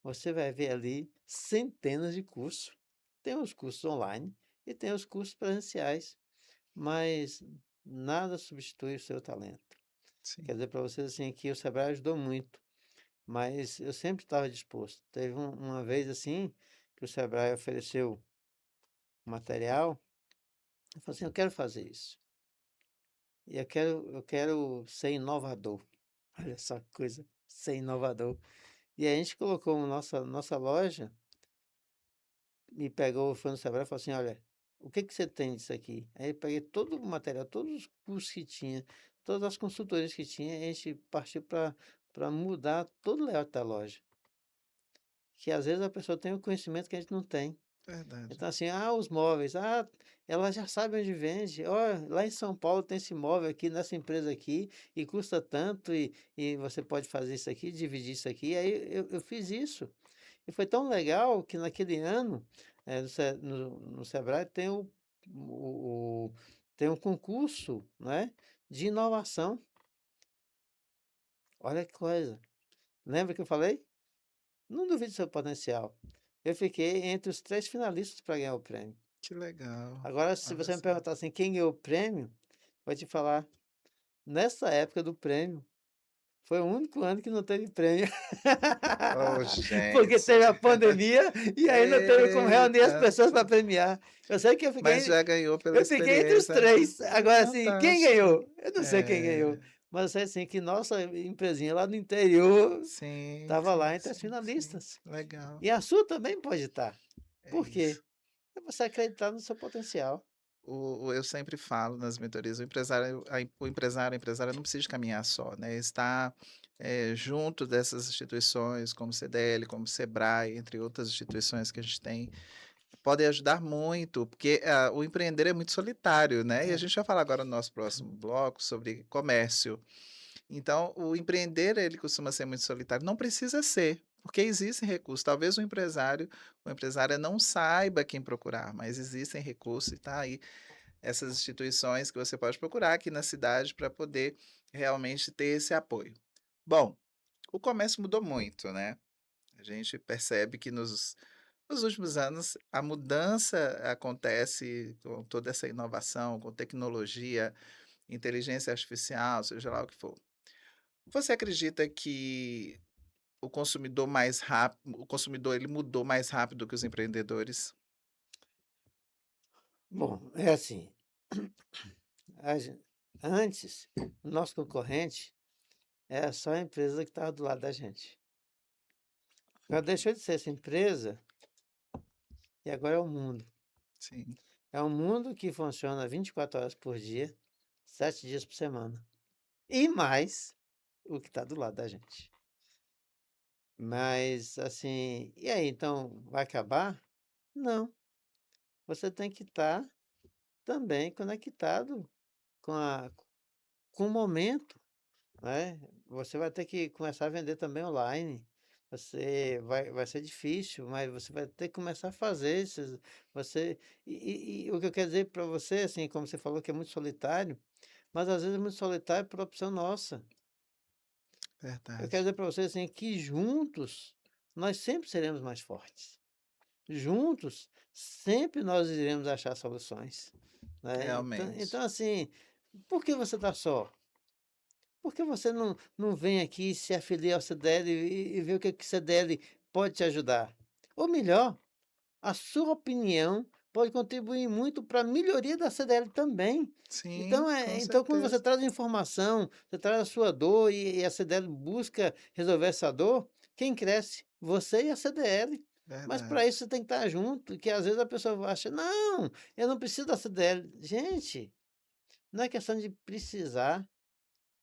você vai ver ali centenas de cursos. Tem os cursos online e tem os cursos presenciais, mas nada substitui o seu talento. Quer Sim. dizer para vocês assim que o Sebrae ajudou muito, mas eu sempre estava disposto. Teve uma vez assim que o Sebrae ofereceu material, eu falei assim, eu quero fazer isso. E eu quero ser inovador. Olha só que coisa, ser inovador. E a gente colocou nossa loja, me pegou, foi no Sebrae e falou assim: "Olha, o que que você tem disso aqui?" Aí eu peguei todo o material, todos os cursos que tinha, todas as consultorias que tinha, e a gente partiu para mudar todo o layout da loja. Que às vezes a pessoa tem o conhecimento que a gente não tem. verdade. Então, assim, os móveis, ela já sabe onde vende. Ó, lá em São Paulo tem esse móvel aqui, nessa empresa aqui, e custa tanto, e você pode fazer isso aqui, dividir isso aqui. Aí eu fiz isso. E foi tão legal que naquele ano, no Sebrae o tem um concurso, né, de inovação. Olha que coisa. Lembra que eu falei? Não duvide do seu potencial. Eu fiquei entre os 3 finalistas para ganhar o prêmio. Que legal. Agora, se Olha você me só. perguntar assim, quem ganhou o prêmio, vou te falar, nessa época do prêmio, foi o único ano que não teve prêmio. Oh, Porque gente. teve a pandemia e aí não teve como reunir as Eita. pessoas para premiar. Eu sei que Mas já ganhou pela eu fiquei entre os experiência. 3. Agora, assim, quem Fantástico. ganhou? Eu não sei quem ganhou, É. mas eu sei, assim, que nossa empresinha lá no interior Sim, estava sim, lá entre as sim, sim. finalistas. Legal. E a sua também pode estar. É Por isso. quê? É você acreditar no seu potencial. Eu sempre falo nas mentorias, o empresária não precisa de caminhar só, né, estar, junto dessas instituições como CDL, como Sebrae, entre outras instituições que a gente tem, podem ajudar muito, porque, o empreender é muito solitário, né, e a É. gente vai falar agora no nosso próximo bloco sobre comércio. Então, o empreender, ele costuma ser muito solitário. Não precisa ser, porque existem recursos. Talvez o empresário ou empresária não saiba quem procurar, mas existem recursos e tá aí essas instituições que você pode procurar aqui na cidade para poder realmente ter esse apoio. Bom, o comércio mudou muito, né? A gente percebe que nos últimos anos a mudança acontece com toda essa inovação, com tecnologia, inteligência artificial, seja lá o que for. Você acredita que o consumidor ele mudou mais rápido que os empreendedores? Bom, é assim, a gen antes, o nosso concorrente era só a empresa que estava do lado da gente. Agora deixou de ser essa empresa e agora é o mundo. Sim, É um mundo que funciona 24 horas por dia, 7 dias por semana. E mais o que está do lado da gente. Mas, assim, e aí, então vai acabar? Não. Você tem que estar também conectado com com o momento, né? Você vai ter que começar a vender também online. Vai ser difícil, mas você vai ter que começar a fazer esses, você o que eu quero dizer para você, assim, como você falou que é muito solitário, mas às vezes é muito solitário por opção nossa. Eu quero verdade. dizer para você, assim, que juntos nós sempre seremos mais fortes. Juntos, sempre nós iremos achar soluções, né. Então Realmente. assim, por que você está só? Por que você não vem aqui, se afilia ao CDL e vê o que que o CDL pode te ajudar? Ou melhor, a sua opinião pode contribuir muito para a melhoria da CDL também. Sim, com Então quando você certeza. traz informação, você traz a sua dor e a CDL busca resolver essa dor, quem cresce? Você e a CDL. Mas para isso Verdade. você tem que estar junto, que às vezes a pessoa acha: "Não, eu não preciso da CDL". Gente, não é questão de precisar,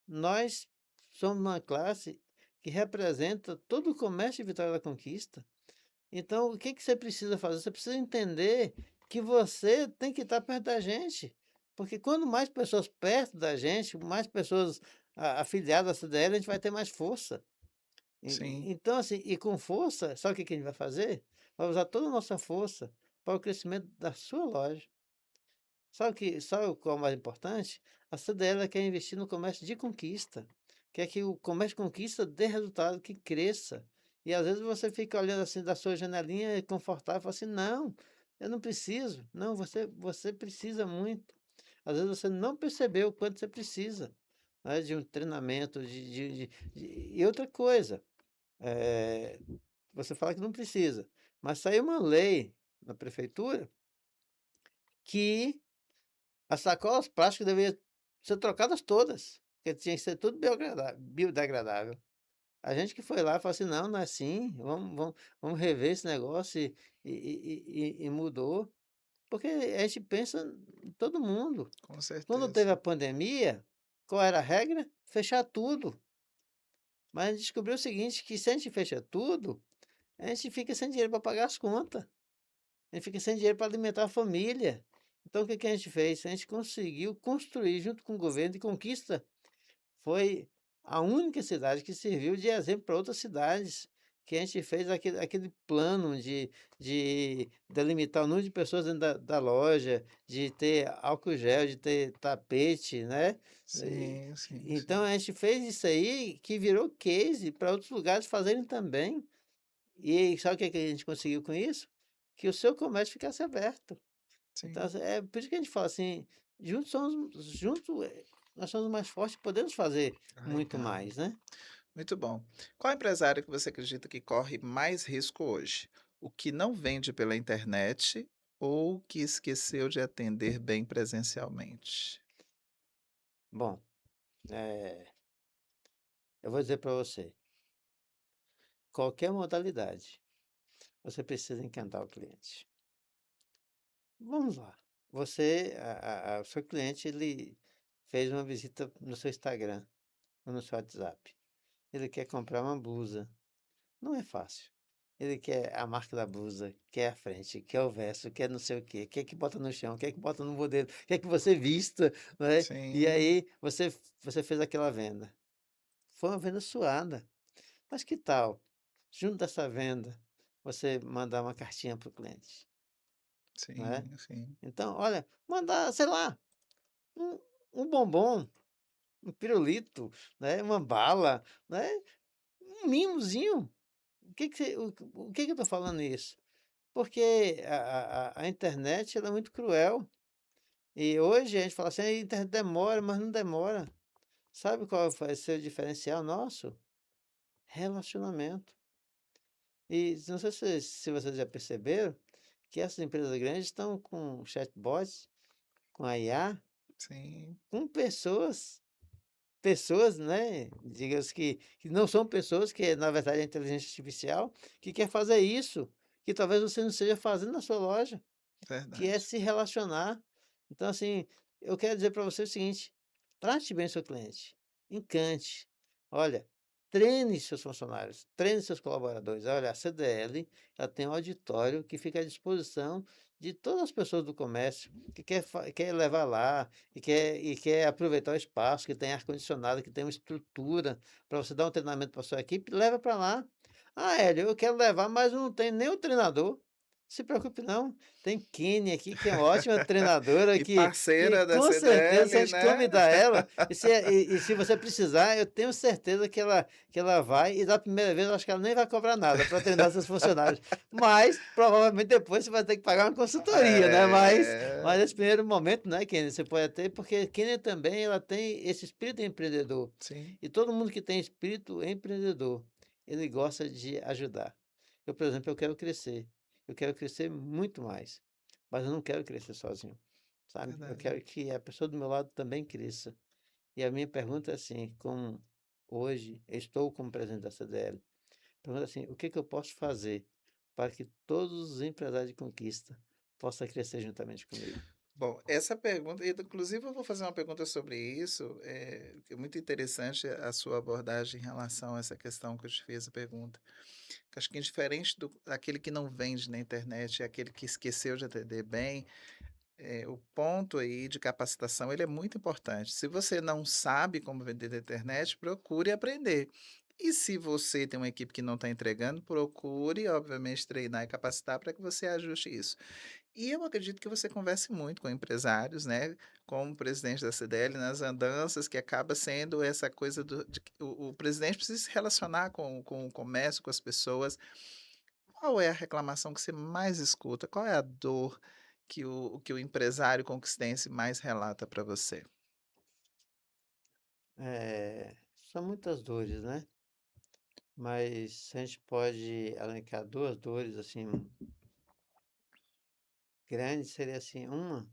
nós somos uma classe que representa todo o comércio de Vitória da Conquista. Então, o que que você precisa fazer? Você precisa entender que você tem que estar perto da gente. Porque quando mais pessoas perto da gente, mais pessoas afiliadas à CDL, a gente vai ter mais força. Sim, Então, assim, e com força, sabe o que que a gente vai fazer? Vai usar toda a nossa força para o crescimento da sua loja. Sabe qual é o mais importante? A CDL quer investir no comércio de conquista, quer que o comércio de conquista dê resultado, que cresça. E às vezes você fica olhando assim da sua janelinha confortável e fala assim: "Não, eu não preciso". Não, você precisa muito. Às vezes você não percebeu o quanto você precisa, né, de um treinamento, e outra coisa, eh, você fala que não precisa, mas saiu uma lei na prefeitura que as sacolas plásticas deveriam ser trocadas todas, porque tinha que ser tudo biodegradável. A gente que foi lá falou assim: "Não, não é assim, vamos rever esse negócio", e mudou, porque a gente pensa em todo mundo. com Quando teve certeza. a pandemia, qual era a regra? Fechar tudo, mas a gente descobriu o seguinte, que se a gente fecha tudo, a gente fica sem dinheiro para pagar as contas. a gente fica sem dinheiro para alimentar a família. Então o que que a gente fez? A gente conseguiu construir junto com o governo de Conquista, foi a única cidade que serviu de exemplo para outras cidades, que a gente fez aquele plano de delimitar o número de pessoas dentro da loja, de ter álcool gel, de ter tapete, né. E Sim, sim, então sim. a gente fez isso aí que virou case para outros lugares fazerem também. E sabe o que que a gente conseguiu com isso? Que o seu comércio ficasse aberto. Então, Sim. assim, é por isso que a gente fala assim, juntos, nós somos mais fortes, podemos fazer muito Legal. mais, né. Muito bom. Qual empresário que você acredita que corre mais risco hoje? O que não vende pela internet ou o que esqueceu de atender bem presencialmente? Bom, eu vou dizer para você, qualquer modalidade, você precisa encantar o cliente. Vamos lá, você o seu cliente, ele fez uma visita no seu Instagram ou no seu WhatsApp, ele quer comprar uma blusa. Não é fácil. Ele quer a marca da blusa, quer a frente, quer o verso, quer não sei o quê, quer que bota no chão, quer que bota no modelo, quer que você vista, né. E Sim, aí você fez aquela venda. Foi uma venda suada, mas que tal, junto dessa venda, você mandar uma cartinha para o cliente, né. sim, sim. Então, olha, mandar, sei lá, um um bombom, um pirulito, né, uma bala, né, um mimozinho. O que que eu estou falando isso? Porque a internet ela é muito cruel, e hoje a gente fala assim: "A internet demora", mas não demora. Sabe qual vai ser o diferencial nosso? Relacionamento. E não sei se vocês já perceberam que essas empresas grandes estão com chatbots, com a IA, Sim, com pessoas, né, digamos que não são pessoas, que na verdade é inteligência artificial, que quer fazer isso, que talvez você não esteja fazendo na sua loja. Que é verdade. se relacionar. Então, assim, eu quero dizer para você o seguinte: trate bem seu cliente, encante. Olha, treine seus funcionários, treine seus colaboradores. Olha, a CDL, ela tem um auditório que fica à disposição de todas as pessoas do comércio que quer levar lá e quer aproveitar o espaço, que tem ar-condicionado, que tem uma estrutura para você dar um treinamento para sua equipe, leva para lá. "Ah, Hélio, eu quero levar, mas não tem nem o treinador". Se preocupe não, tem Kênia aqui, que é uma ótima treinadora, E que parceira da com certeza, se a CDL, gente né? convidar ela, e se você precisar, eu tenho certeza que ela vai, e da primeira vez eu acho que ela nem vai cobrar nada para treinar seus funcionários. Mas, provavelmente depois você vai ter que pagar uma consultoria, né, mas É, nesse primeiro momento, né, Kênia, você pode ter, porque Kênia também ela tem esse espírito empreendedor. sim, E todo mundo que tem espírito empreendedor, ele gosta de ajudar. Eu, por exemplo, eu quero crescer muito mais, mas eu não quero crescer sozinho, sabe. Eu verdade. quero que a pessoa do meu lado também cresça. E a minha pergunta é assim, como hoje eu estou como presidente da CDL, pergunta assim: "O que que eu posso fazer para que todos os empresários de conquista possam crescer juntamente comigo?" Bom, essa pergunta e inclusive eu vou fazer uma pergunta sobre isso, que é muito interessante a sua abordagem em relação a essa questão que eu te fiz a pergunta. Que acho que diferente daquele que não vende na internet, é aquele que esqueceu de atender bem, o ponto aí de capacitação ele é muito importante. Se você não sabe como vender na internet, procure aprender. E se você tem uma equipe que não está entregando, procure, obviamente, treinar e capacitar para que você ajuste isso. E eu acredito que você converse muito com empresários, né, como presidente da CDL, nas andanças, que acaba sendo essa coisa de que o presidente precisa se relacionar com o comércio, com as pessoas. Qual é a reclamação que você mais escuta? Qual é a dor que o empresário conquistense mais relata para você? São muitas dores, né, mas a gente pode elencar 2 dores, assim, grandes, seria assim, uma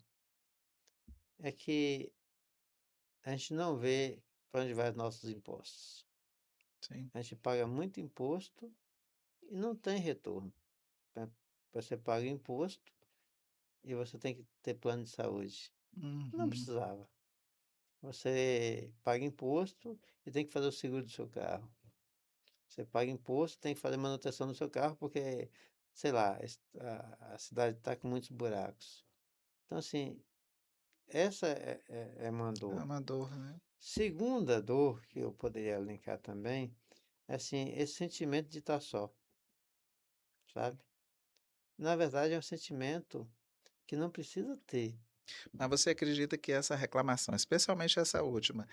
é que a gente não vê para onde vai os nossos impostos. Sim. A gente paga muito imposto e não tem retorno, né. Você paga imposto e você tem que ter plano de saúde. Não Uhum. precisava. Você paga imposto e tem que fazer o seguro do seu carro. Você paga imposto, tem que fazer manutenção do seu carro, porque sei lá, a cidade está com muitos buracos. Então, assim, essa é uma É dor. uma dor, né. Segunda dor que eu poderia linkar também, é assim, esse sentimento de estar só, sabe? Na verdade, é um sentimento que não precisa ter. Mas você acredita que essa reclamação, especialmente essa última,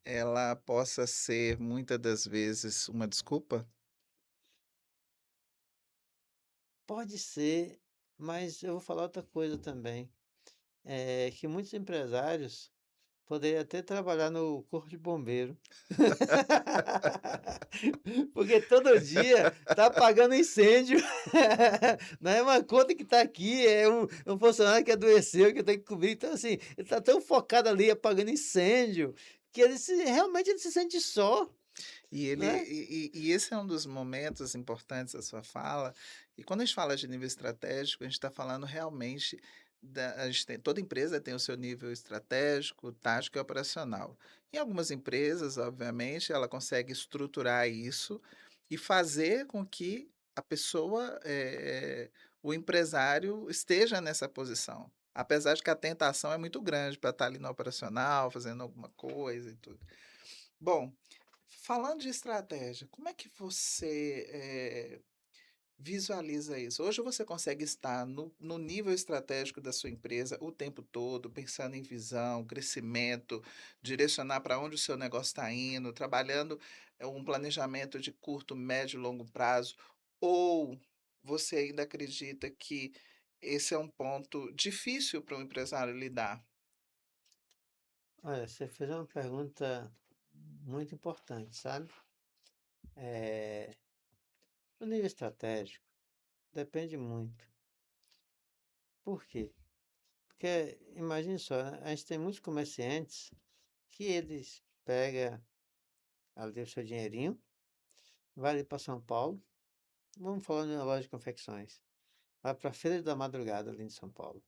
ela possa ser muitas das vezes uma desculpa? Pode ser, mas eu vou falar outra coisa também, é que muitos empresários poderiam até trabalhar no corpo de bombeiro. Porque todo dia tá apagando incêndio. Não é uma conta que tá aqui, é um funcionário que adoeceu, que eu tenho que cobrir. Então, assim, ele tá tão focado ali apagando incêndio, que realmente ele se sente só, E ele né. e esse é um dos momentos importantes da sua fala, e quando a gente fala de nível estratégico, a gente está falando realmente a gente tem toda empresa tem o seu nível estratégico, tático e operacional. Em algumas empresas, obviamente, ela consegue estruturar isso e fazer com que a pessoa, o empresário esteja nessa posição, apesar de que a tentação é muito grande para estar ali no operacional, fazendo alguma coisa e tudo. Bom, falando de estratégia, como é que você, visualiza isso? Hoje você consegue estar no nível estratégico da sua empresa o tempo todo, pensando em visão, crescimento, direcionar para onde o seu negócio está indo, trabalhando, um planejamento de curto, médio e longo prazo, ou você ainda acredita que esse é um ponto difícil para um empresário lidar? Olha, você fez uma pergunta muito importante, sabe. Eh, o nível estratégico depende muito. Por quê? Porque imagine só, né, a gente tem muitos comerciantes que eles pega ali o seu dinheirinho, vai ali para São Paulo, vamos falar de uma loja de confecções, vai para a Feira da Madrugada ali em São Paulo,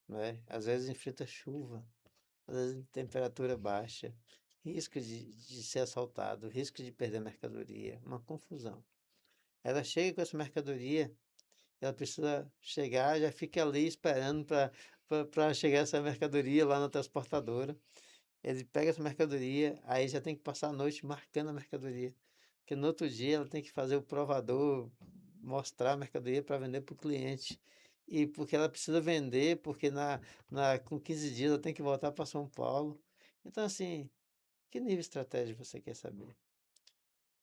né? Às vezes enfrenta chuva, às vezes temperatura baixa, risco de ser assaltado, risco de perder mercadoria, uma confusão. Ela chega com essa mercadoria, ela precisa chegar, já fica ali esperando para chegar essa mercadoria lá na transportadora. Ele pega essa mercadoria, aí já tem que passar a noite marcando a mercadoria, porque no outro dia ela tem que fazer o provador, mostrar a mercadoria para vender para o cliente. E porque ela precisa vender, porque com 15 dias ela tem que voltar para São Paulo. Então, assim, que nível estratégico você quer saber?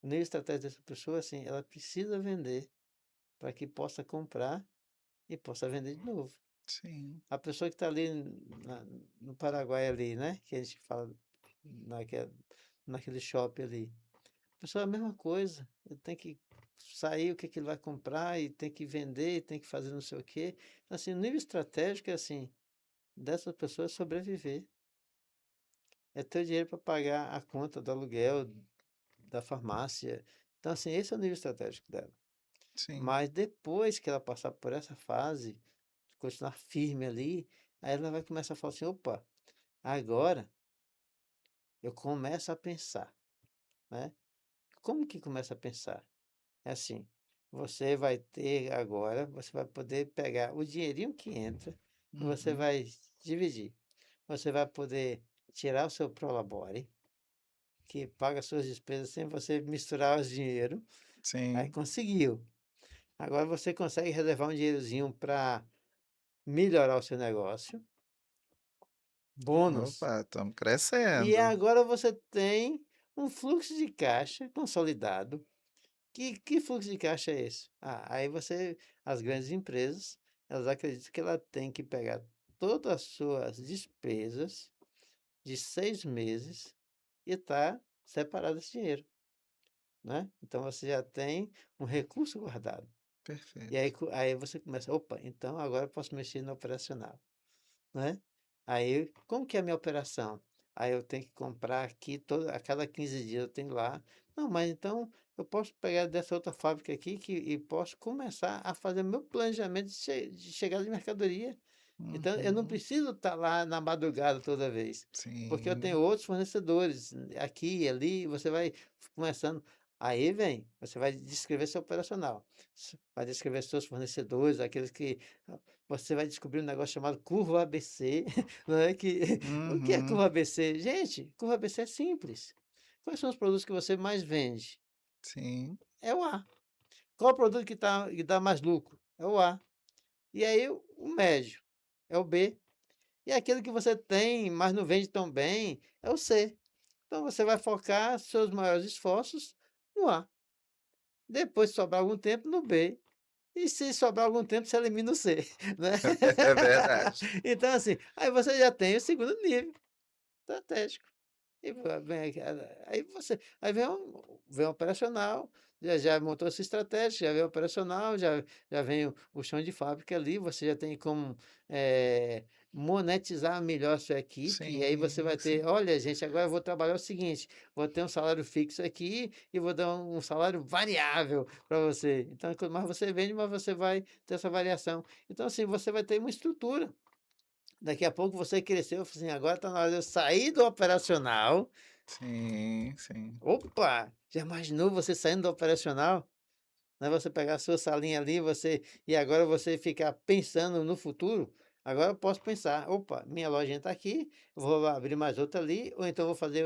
O nível estratégico dessa pessoa, assim, ela precisa vender para que possa comprar e possa vender de novo. Sim, A pessoa que está ali no Paraguai ali, né? Que a gente fala naquele, naquele shopping ali. A pessoa é a mesma coisa. Ele tem que sair o que, que ele vai comprar e tem que vender, e tem que fazer não sei o quê. Então, assim, o nível estratégico é assim, dessa pessoa é sobreviver. É ter o dinheiro para pagar a conta do aluguel, da farmácia. Então, assim, esse é o nível estratégico dela. sim. Mas depois que ela passar por essa fase, continuar firme ali, aí ela vai começar a falar assim, opa, agora eu começo a pensar, né? Como que começa a pensar? É assim, você vai ter agora, você vai poder pegar o dinheirinho que entra e você Uhum. vai dividir. Você vai poder tirar o seu Prolabore, que paga suas despesas sem você misturar os dinheiro. Aí Sim. conseguiu. Agora você consegue reservar um dinheirozinho para melhorar o seu negócio. Bônus. Opa, estamos E crescendo. agora você tem um fluxo de caixa consolidado. Que fluxo de caixa é esse? Aí as grandes empresas, elas acreditam que ela tem que pegar todas as suas despesas de 6 meses e tá separado esse dinheiro, né? Então você já tem um recurso guardado. E aí, Perfeito. aí você começa, opa, então agora eu posso mexer no operacional, né? Aí, como que é a minha operação? Aí eu tenho que comprar aqui a cada 15 dias eu tenho lá. Não, mas então eu posso pegar dessa outra fábrica aqui e posso começar a fazer meu planejamento de chegada de mercadoria. Então eu não Uhum. preciso estar lá na madrugada toda vez, porque eu tenho Sim. outros fornecedores aqui e ali, você vai começando. Aí vem, você vai descrever seu operacional, vai descrever seus fornecedores, aqueles que você vai descobrir um negócio chamado curva ABC, não é que o que é Uhum. curva ABC? Gente, curva ABC é simples. Quais são os produtos que você mais vende? Sim, É o A. Qual o produto que dá mais lucro? É o A. E aí o médio é o B. E aquele que você tem, mas não vende tão bem, é o C. Então você vai focar seus maiores esforços no A. Depois, se sobrar algum tempo, no B. E se sobrar algum tempo, você elimina o C, né. é verdade. Então, assim, aí você já tem o segundo nível estratégico. E va vem aqui aí você aí vem o operacional, já montou essa estratégia, já vem o operacional, já vem o chão de fábrica ali, você já tem como, monetizar melhor a sua equipe, e aí você Sim, vai ter: sim. "Olha gente, agora eu vou trabalhar o seguinte, vou ter um salário fixo aqui e vou dar um salário variável para você". Então quanto mais você vende, mais você vai ter essa variação. Então assim, você vai ter uma estrutura. Daqui a pouco você cresceu, falou assim: "Agora está na hora de eu sair do operacional". Sim, sim. Opa! Já imaginou você saindo do operacional, né, você pegar a sua salinha ali, e agora você ficar pensando no futuro? Agora eu posso pensar: "Opa, minha lojinha está aqui, eu vou abrir mais outra ali, ou então vou fazer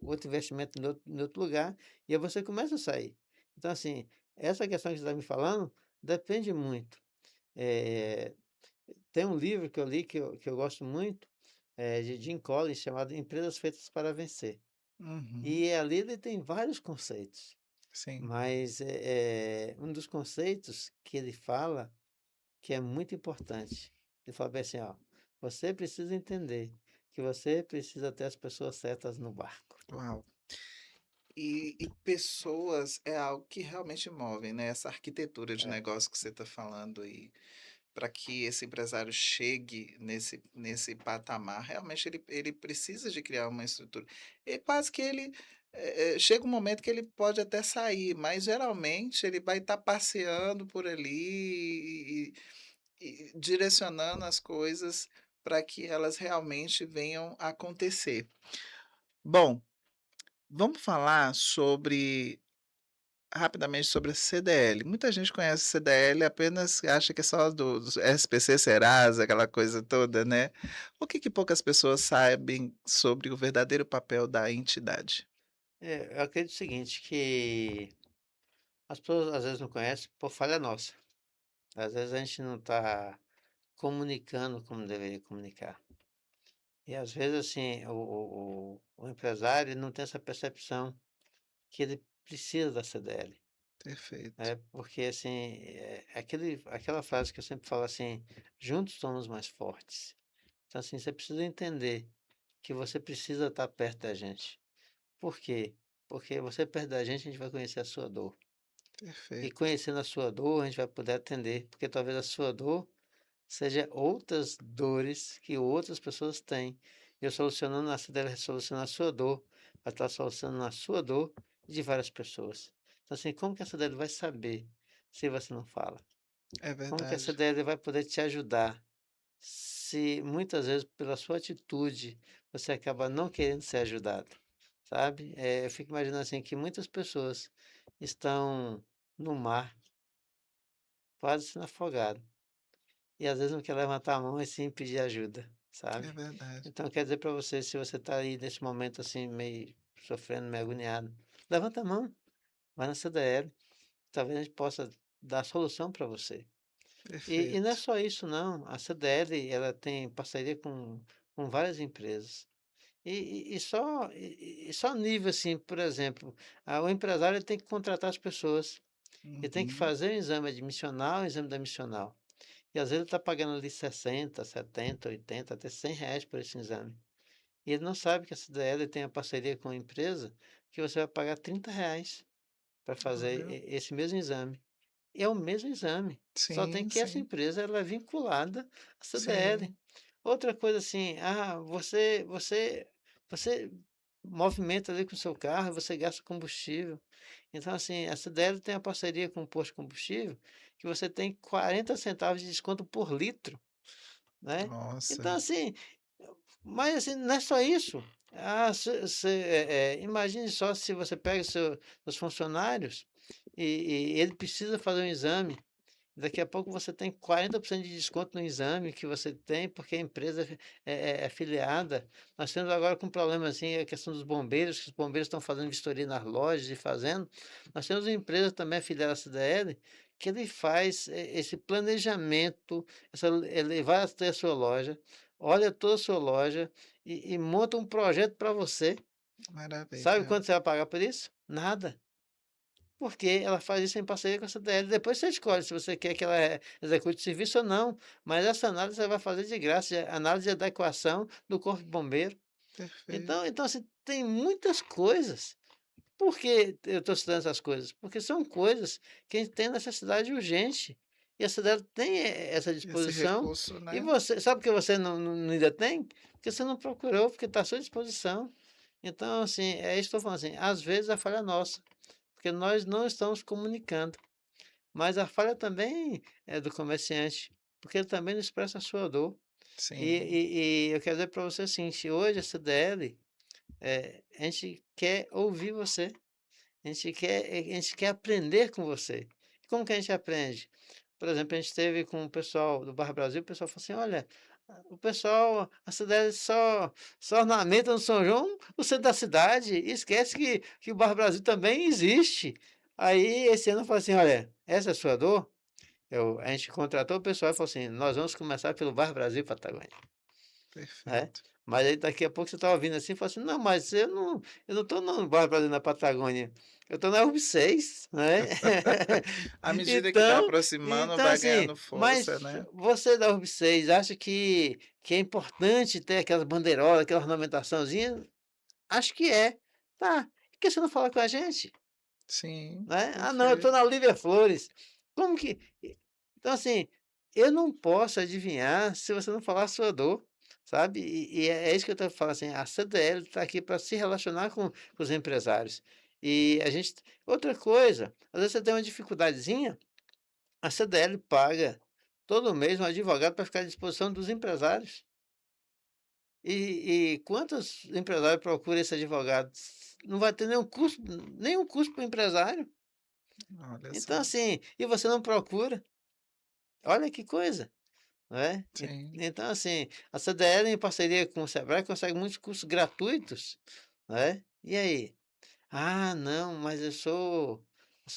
outro investimento em outro lugar", e aí você começa a sair. Então assim, essa questão que você está me falando, depende muito. Eh, Tem um livro que eu li que eu gosto muito, de Jim Collins, chamado Empresas Feitas para Vencer. Uhum. E ali ele tem vários conceitos, Sim, mas, um dos conceitos que ele fala, que é muito importante, ele fala bem assim: "Ó, você precisa entender que você precisa ter as pessoas certas no barco". uau. E pessoas é algo que realmente move, né, essa arquitetura de É, negócio que você está falando aí, para que esse empresário chegue nesse patamar, realmente ele precisa de criar uma estrutura. E quase que ele, chega um momento que ele pode até sair, mas geralmente ele vai estar passeando por ali e direcionando as coisas para que elas realmente venham a acontecer. Bom, vamos falar rapidamente sobre a CDL. Muita gente conhece CDL, apenas acha que é só do SPC Serasa, aquela coisa toda, né. O que poucas pessoas sabem sobre o verdadeiro papel da entidade? eu acredito o seguinte, que as pessoas às vezes não conhecem por falha nossa. Às vezes a gente não está comunicando como deveria comunicar. E às vezes, assim, o empresário não tem essa percepção que ele precisa da CDL. Perfeito. É, porque assim, aquela frase que eu sempre falo assim: "Juntos somos mais fortes". Então assim, você precisa entender que você precisa estar perto da gente. Por quê? Porque você perto da gente, a gente vai conhecer a sua dor. E Perfeito. conhecendo a sua dor, a gente vai poder atender, porque talvez a sua dor seja outras dores que outras pessoas têm. Eu solucionando a dela solucionar a sua dor, vai estar solucionando a sua dor de várias pessoas. Então, assim, como que a CDL vai saber se você não fala? É Como que a verdade. CDL vai poder te ajudar se muitas vezes pela sua atitude você acaba não querendo ser ajudado, sabe? Eu fico imaginando assim que muitas pessoas estão no mar, quase sendo afogado. E às vezes não quer levantar a mão e sim pedir ajuda, É sabe. verdade. Então quer dizer para você, se você está aí nesse momento, assim, meio sofrendo, meio agoniado, levanta a mão, vai na CDL, talvez a gente possa dar solução para você. E não é Perfeito. só isso não, a CDL ela tem parceria com várias empresas. E só nível, assim, por exemplo, o empresário tem que contratar as pessoas, ele tem que Uhum. fazer o exame admissional, o exame demissional. E às vezes ele está pagando ali 60, 70, 80, até R$ 100 por esse exame. E ele não sabe que a CDL tem a parceria com a empresa que você vai pagar R$ 30 para fazer Olha. esse mesmo exame. E é o mesmo exame, só tem Sim, que essa sim. empresa ela é vinculada à CDL. Sim. Outra coisa assim, você movimenta ali com o seu carro, você gasta combustível. Então assim, a CDL tem a parceria com o posto de combustível, que você tem 40 centavos de desconto por litro, né. Nossa. Então assim, Mas, assim, não é só isso. Imagine só se você pega os funcionários e ele precisa fazer um exame. Daqui a pouco você tem 40% de desconto no exame que você tem, porque a empresa é afiliada. Nós temos agora com problema assim, a questão dos bombeiros, que os bombeiros estão fazendo vistoria nas lojas e fazendo. Nós temos uma empresa também afiliada à CDL, que ele faz esse planejamento, ele vai até a sua loja, olha toda a sua loja e monta um projeto para você. Sabe Maravilha. quanto você vai pagar por isso? Nada. Porque ela faz isso em parceria com a CDL. Depois você escolhe se você quer que ela execute o serviço ou não, mas essa análise você vai fazer de graça, análise de adequação do corpo de bombeiro. Perfeito. Então assim, tem muitas coisas. Por que eu estou citando essas coisas? Porque são coisas que a gente tem necessidade urgente, e a CDL tem essa Esse disposição, recurso, e né? você sabe por que você não ainda tem? Porque você não procurou, porque está à sua disposição. Então assim, é isso que eu estou falando assim, às vezes a falha é nossa. Porque nós não estamos comunicando, mas a falha também é do comerciante, porque ele também não expressa a sua dor. E Sim, e e eu quero dizer para você assim, se hoje a CDL, a gente quer ouvir você, a gente quer aprender com você. Como que a gente aprende? Por exemplo, a gente esteve com o pessoal do Bar Brasil, o pessoal falou assim: "Olha, o pessoal, a CDL só ornamenta no São João o centro da cidade, e esquece que o Bar Brasil também existe". Aí esse ano eu falei assim: "Olha, essa é a sua dor?". A gente contratou o pessoal e falou assim: "Nós vamos começar pelo Bar Brasil Patagônia". Né. perfeito. Mas aí daqui a pouco você está ouvindo assim e fala assim: "Não, mas eu não estou no Bar Brasil na Patagônia, eu estou na UB6", né. À medida que está Então aproximando, então vai assim, ganhando força, mas né? você da UB6 acha que é importante ter aquelas bandeirolas, aquela ornamentaçãozinha? Acho que é. Tá, por que você não fala com a gente? Sim, Né. "Ah não, eu estou perfeito. na Olivia Flores". Como que então assim, eu não posso adivinhar se você não falar a sua dor, sabe. É isso que eu estou falando, assim, a CDL está aqui para se relacionar com os empresários. E a gente outra coisa, às vezes você tem uma dificuldadezinha, a CDL paga todo mês um advogado para ficar à disposição dos empresários. E quantos empresários procuram esse advogado? Não vai ter nenhum custo para o empresário. Olha só. Então assim, e você não procura, olha que coisa, não é. Sim. Então assim, a CDL em parceria com o Sebrae consegue muitos cursos gratuitos, não é. E aí? "Ah, não, mas eu sou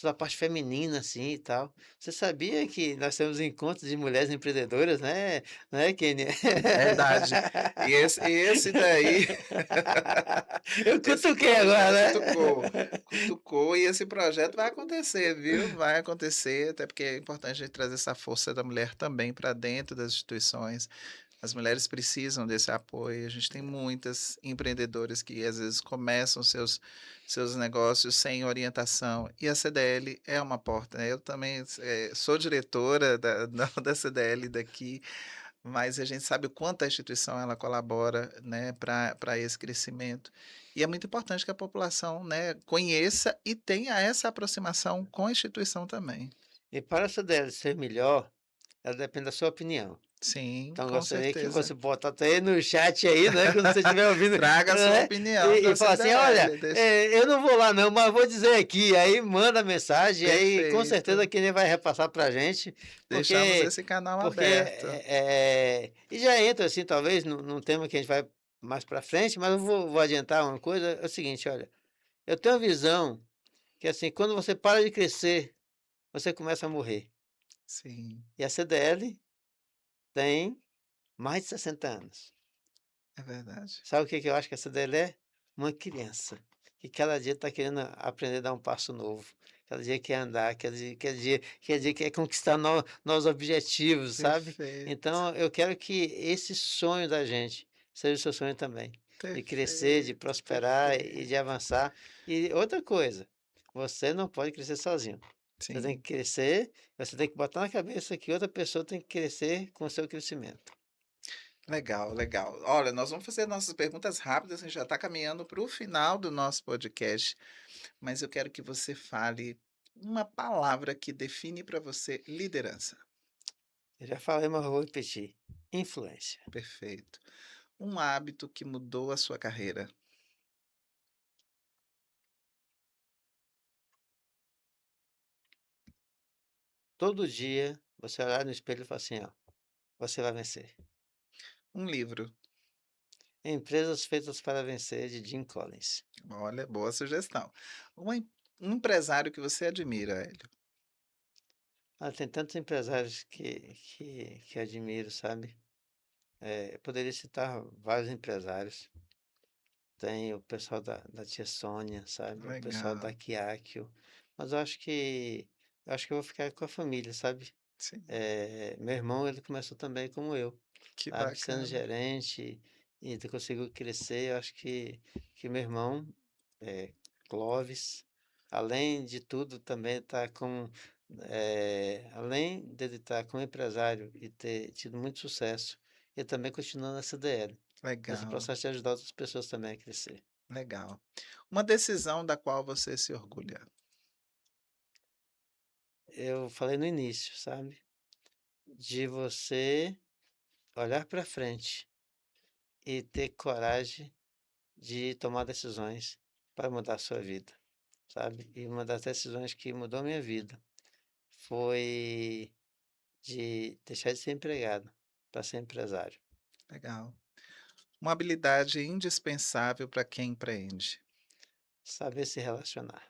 da parte feminina, assim, e tal". Você sabia que nós temos encontros de mulheres empreendedoras, né, Kênia? Verdade. E esse daí, Eu esse cutuquei agora, projeto cutucou, né? cutucou e esse projeto vai acontecer, viu? Vai acontecer, até porque é importante a gente trazer essa força da mulher também para dentro das instituições. As mulheres precisam desse apoio. A gente tem muitas empreendedoras que às vezes começam seus negócios sem orientação e a CDL é uma porta, né. Eu também, sou diretora da CDL daqui, mas a gente sabe o quanto a instituição ela colabora, né, para esse crescimento. E é muito importante que a população, né, conheça e tenha essa aproximação com a instituição também. E para essa dela ser melhor, ela depende da sua opinião. Sim, Então com gostaria que certeza. você botasse aí no chat aí, né, quando você estiver ouvindo, Traga a sua né, opinião e da fala assim: "Olha, CDL, deixa eu não vou lá não, mas vou dizer aqui", aí manda a mensagem, aí com certeza perfeito. que ele vai repassar pra gente, Deixamos porque esse canal porque, aberto. e já entra assim talvez num tema que a gente vai mais pra frente, mas eu vou adiantar uma coisa, é o seguinte, olha, eu tenho uma visão que assim, quando você para de crescer, você começa a morrer. Sim, E a CDL tem mais de 60 anos. é verdade. Sabe o que que eu acho que essa dela é? Uma criança, que cada dia está querendo aprender a dar um passo novo, cada dia quer andar, cada dia quer conquistar novos objetivos, sabe. Perfeito, Então eu quero que esse sonho da gente seja o seu sonho também, de crescer, de perfeito, prosperar e de perfeito. avançar. E outra coisa, você não pode crescer sozinho. Você tem Sim, que crescer, você tem que botar na cabeça que outra pessoa tem que crescer com o seu crescimento. legal, legal. Olha, nós vamos fazer nossas perguntas rápidas, a gente já está caminhando para o final do nosso podcast, mas eu quero que você fale uma palavra que define para você liderança. Eu já falei, mas eu vou repetir: influência. Perfeito. Um hábito que mudou a sua carreira. Todo dia você olhar no espelho e falar assim: "Ó, você vai vencer". Um livro. Empresas Feitas para Vencer, de Jim Collins. Olha, boa sugestão. Um empresário que você admira, Hélio. Ah, tem tantos empresários que admiro, sabe. Eu poderia citar vários empresários. Tem o pessoal da Tia Sônia, sabe, o pessoal da Legal. Kiakio, mas eu acho que eu vou ficar com a família, sabe. Sim, Meu irmão, ele começou também como eu, que sabe, sendo bacana. gerente, e ele conseguiu crescer. Eu acho que meu irmão, Clóvis, além de tudo, também está além dele estar como empresário e ter tido muito sucesso, ele também continua na CDL, nesse Legal, processo de ajudar outras pessoas também a crescer. legal. Uma decisão da qual você se orgulha. Eu falei no início, sabe, de você olhar para frente e ter coragem de tomar decisões para mudar a sua vida, sabe. E uma das decisões que mudou minha vida foi de deixar de ser empregado para ser empresário. Legal. Uma habilidade indispensável para quem empreende. Saber se relacionar.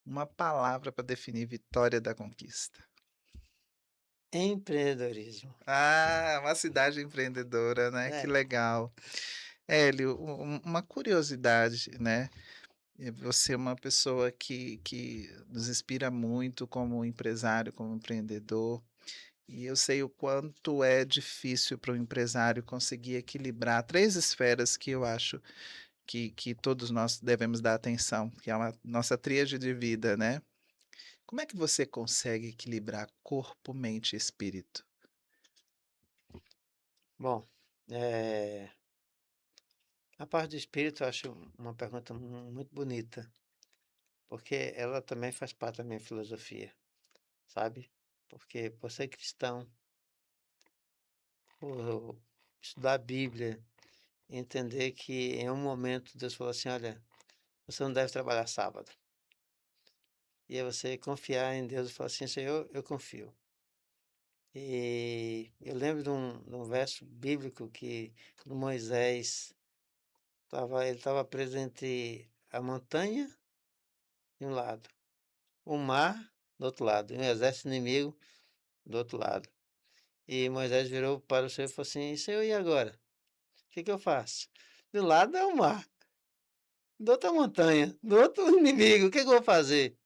Uma palavra para definir vitória da conquista. Empreendedorismo. Ah, uma cidade empreendedora, né, que É, legal. Hélio, uma curiosidade, né, você é uma pessoa que nos inspira muito como empresário, como empreendedor, e eu sei o quanto é difícil para o empresário conseguir equilibrar 3 esferas que eu acho que todos nós devemos dar atenção, que é a nossa tríade de vida, né. Como é que você consegue equilibrar corpo, mente e espírito? bom, eh, a parte do espírito eu acho uma pergunta muito bonita, porque ela também faz parte da minha filosofia, sabe. Porque por ser cristão, por estudar a Bíblia, entender que em um momento Deus falou assim: "Olha, você não deve trabalhar sábado". E é você confiar em Deus e falar assim: "Senhor, eu confio". E eu lembro de um verso bíblico que quando Moisés ele estava preso entre a montanha de um lado, o mar do outro lado, e um exército inimigo do outro lado. E Moisés virou para o Senhor e falou assim: "Senhor, e agora? O que que eu faço? De um lado é o mar, do outro é a montanha, do outro o inimigo, o que que eu vou fazer?"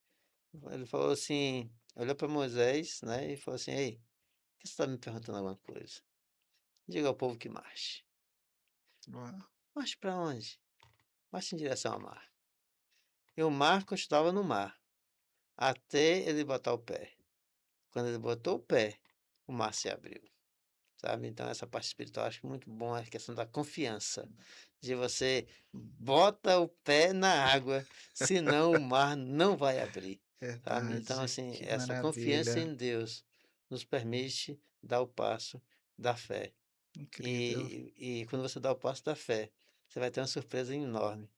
Ele falou assim, olhou para Moisés, né, e falou assim: "Ei, por que você está me perguntando alguma coisa? Diga ao povo que marche". Uau, "Marche para onde?". "Marche em direção ao mar". E o mar continuava no mar, até ele botar o pé. Quando ele botou o pé, o mar se abriu, sabe. Então essa parte espiritual eu acho muito bom a questão da confiança, de você bota o pé na água, senão o mar não vai abrir, sabe. Então verdade, assim, que essa confiança maravilha, em Deus nos permite dar o passo da fé. incrível, E quando você dá o passo da fé, você vai ter uma surpresa enorme.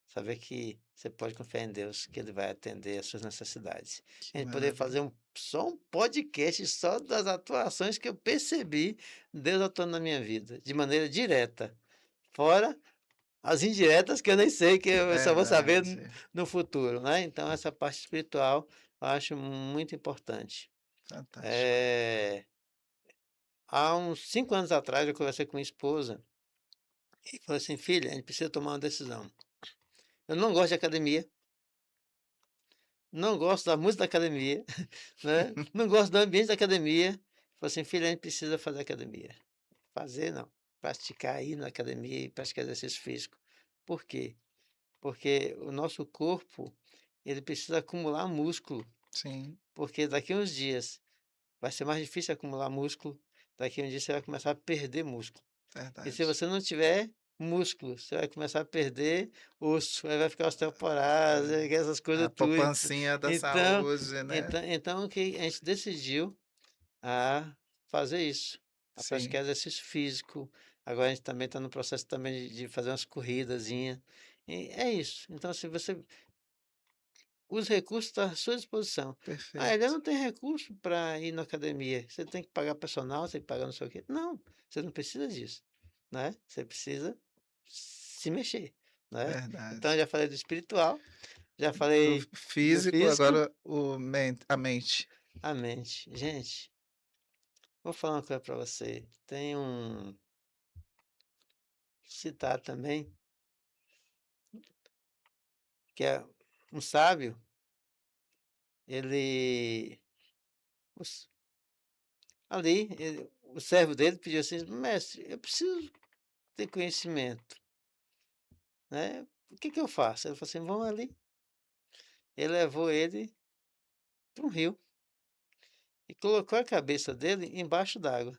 Saber que você pode confiar em Deus, que Ele vai atender às suas necessidades. A que gente poderia maravilha. fazer só um podcast só das atuações que eu percebi Deus atuando na minha vida, de maneira direta. Fora as indiretas que eu nem sei, que eu só vou saber Verdade, no futuro, né. Então essa parte espiritual eu acho muito importante. fantástico. Eh, há uns 5 anos atrás eu conversei com minha esposa e falei assim: "Filha, a gente precisa tomar uma decisão. Eu não gosto de academia, não gosto da música da academia, né, não gosto do ambiente da academia". Falei assim: "Filha, a gente precisa fazer academia". Fazer não, praticar, ir na academia e praticar exercício físico. Por quê? Porque o nosso corpo, ele precisa acumular músculo, Sim, porque daqui a uns dias vai ser mais difícil acumular músculo, daqui a uns dias você vai começar a perder músculo. E se verdade. você não tiver músculo, você vai começar a perder osso, aí vai ficar osteoporose, essas coisas A tudo. poupancinha da Então saúde, né. então o que a gente decidiu a fazer isso, a Sim, praticar exercício físico, Agora a gente também está no processo também de fazer umas corridazinha. E é isso. Então, assim, você os recursos estão à sua disposição. Ah, ele Perfeito. não tem recurso para ir na academia. Você tem que pagar personal, você tem que pagar não sei o quê. Não, você não precisa disso, né? Você precisa se mexer, né? Então, eu Verdade. já falei do espiritual, já Do falei do físico, físico, agora a mente. a mente. Gente, vou falar uma coisa para você. Tem um citar também, que é um sábio, ele, os- ali, o servo dele pediu assim, mestre, eu preciso ter conhecimento, né? O que que eu faço? Ele falou assim, vamos ali. Ele levou ele para um rio e colocou a cabeça dele embaixo d'água.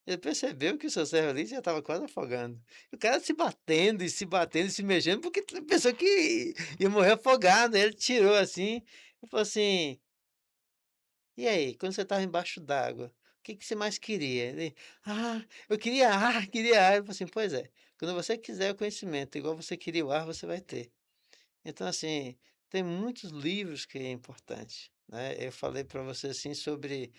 Ele percebeu que o seu servo ali já estava quase afogando. O cara se batendo e se mexendo, porque pensou que ia morrer afogado. Ele tirou assim e falou assim: E aí, quando você estava embaixo d'água, o que que você mais queria? Ele: "Ah, eu queria ar, queria ar". Ele falou assim: "Pois é, quando você quiser o conhecimento igual você queria o ar, você vai ter". Então, assim, tem muitos livros que é importante, né. Eu falei para você, assim, sobre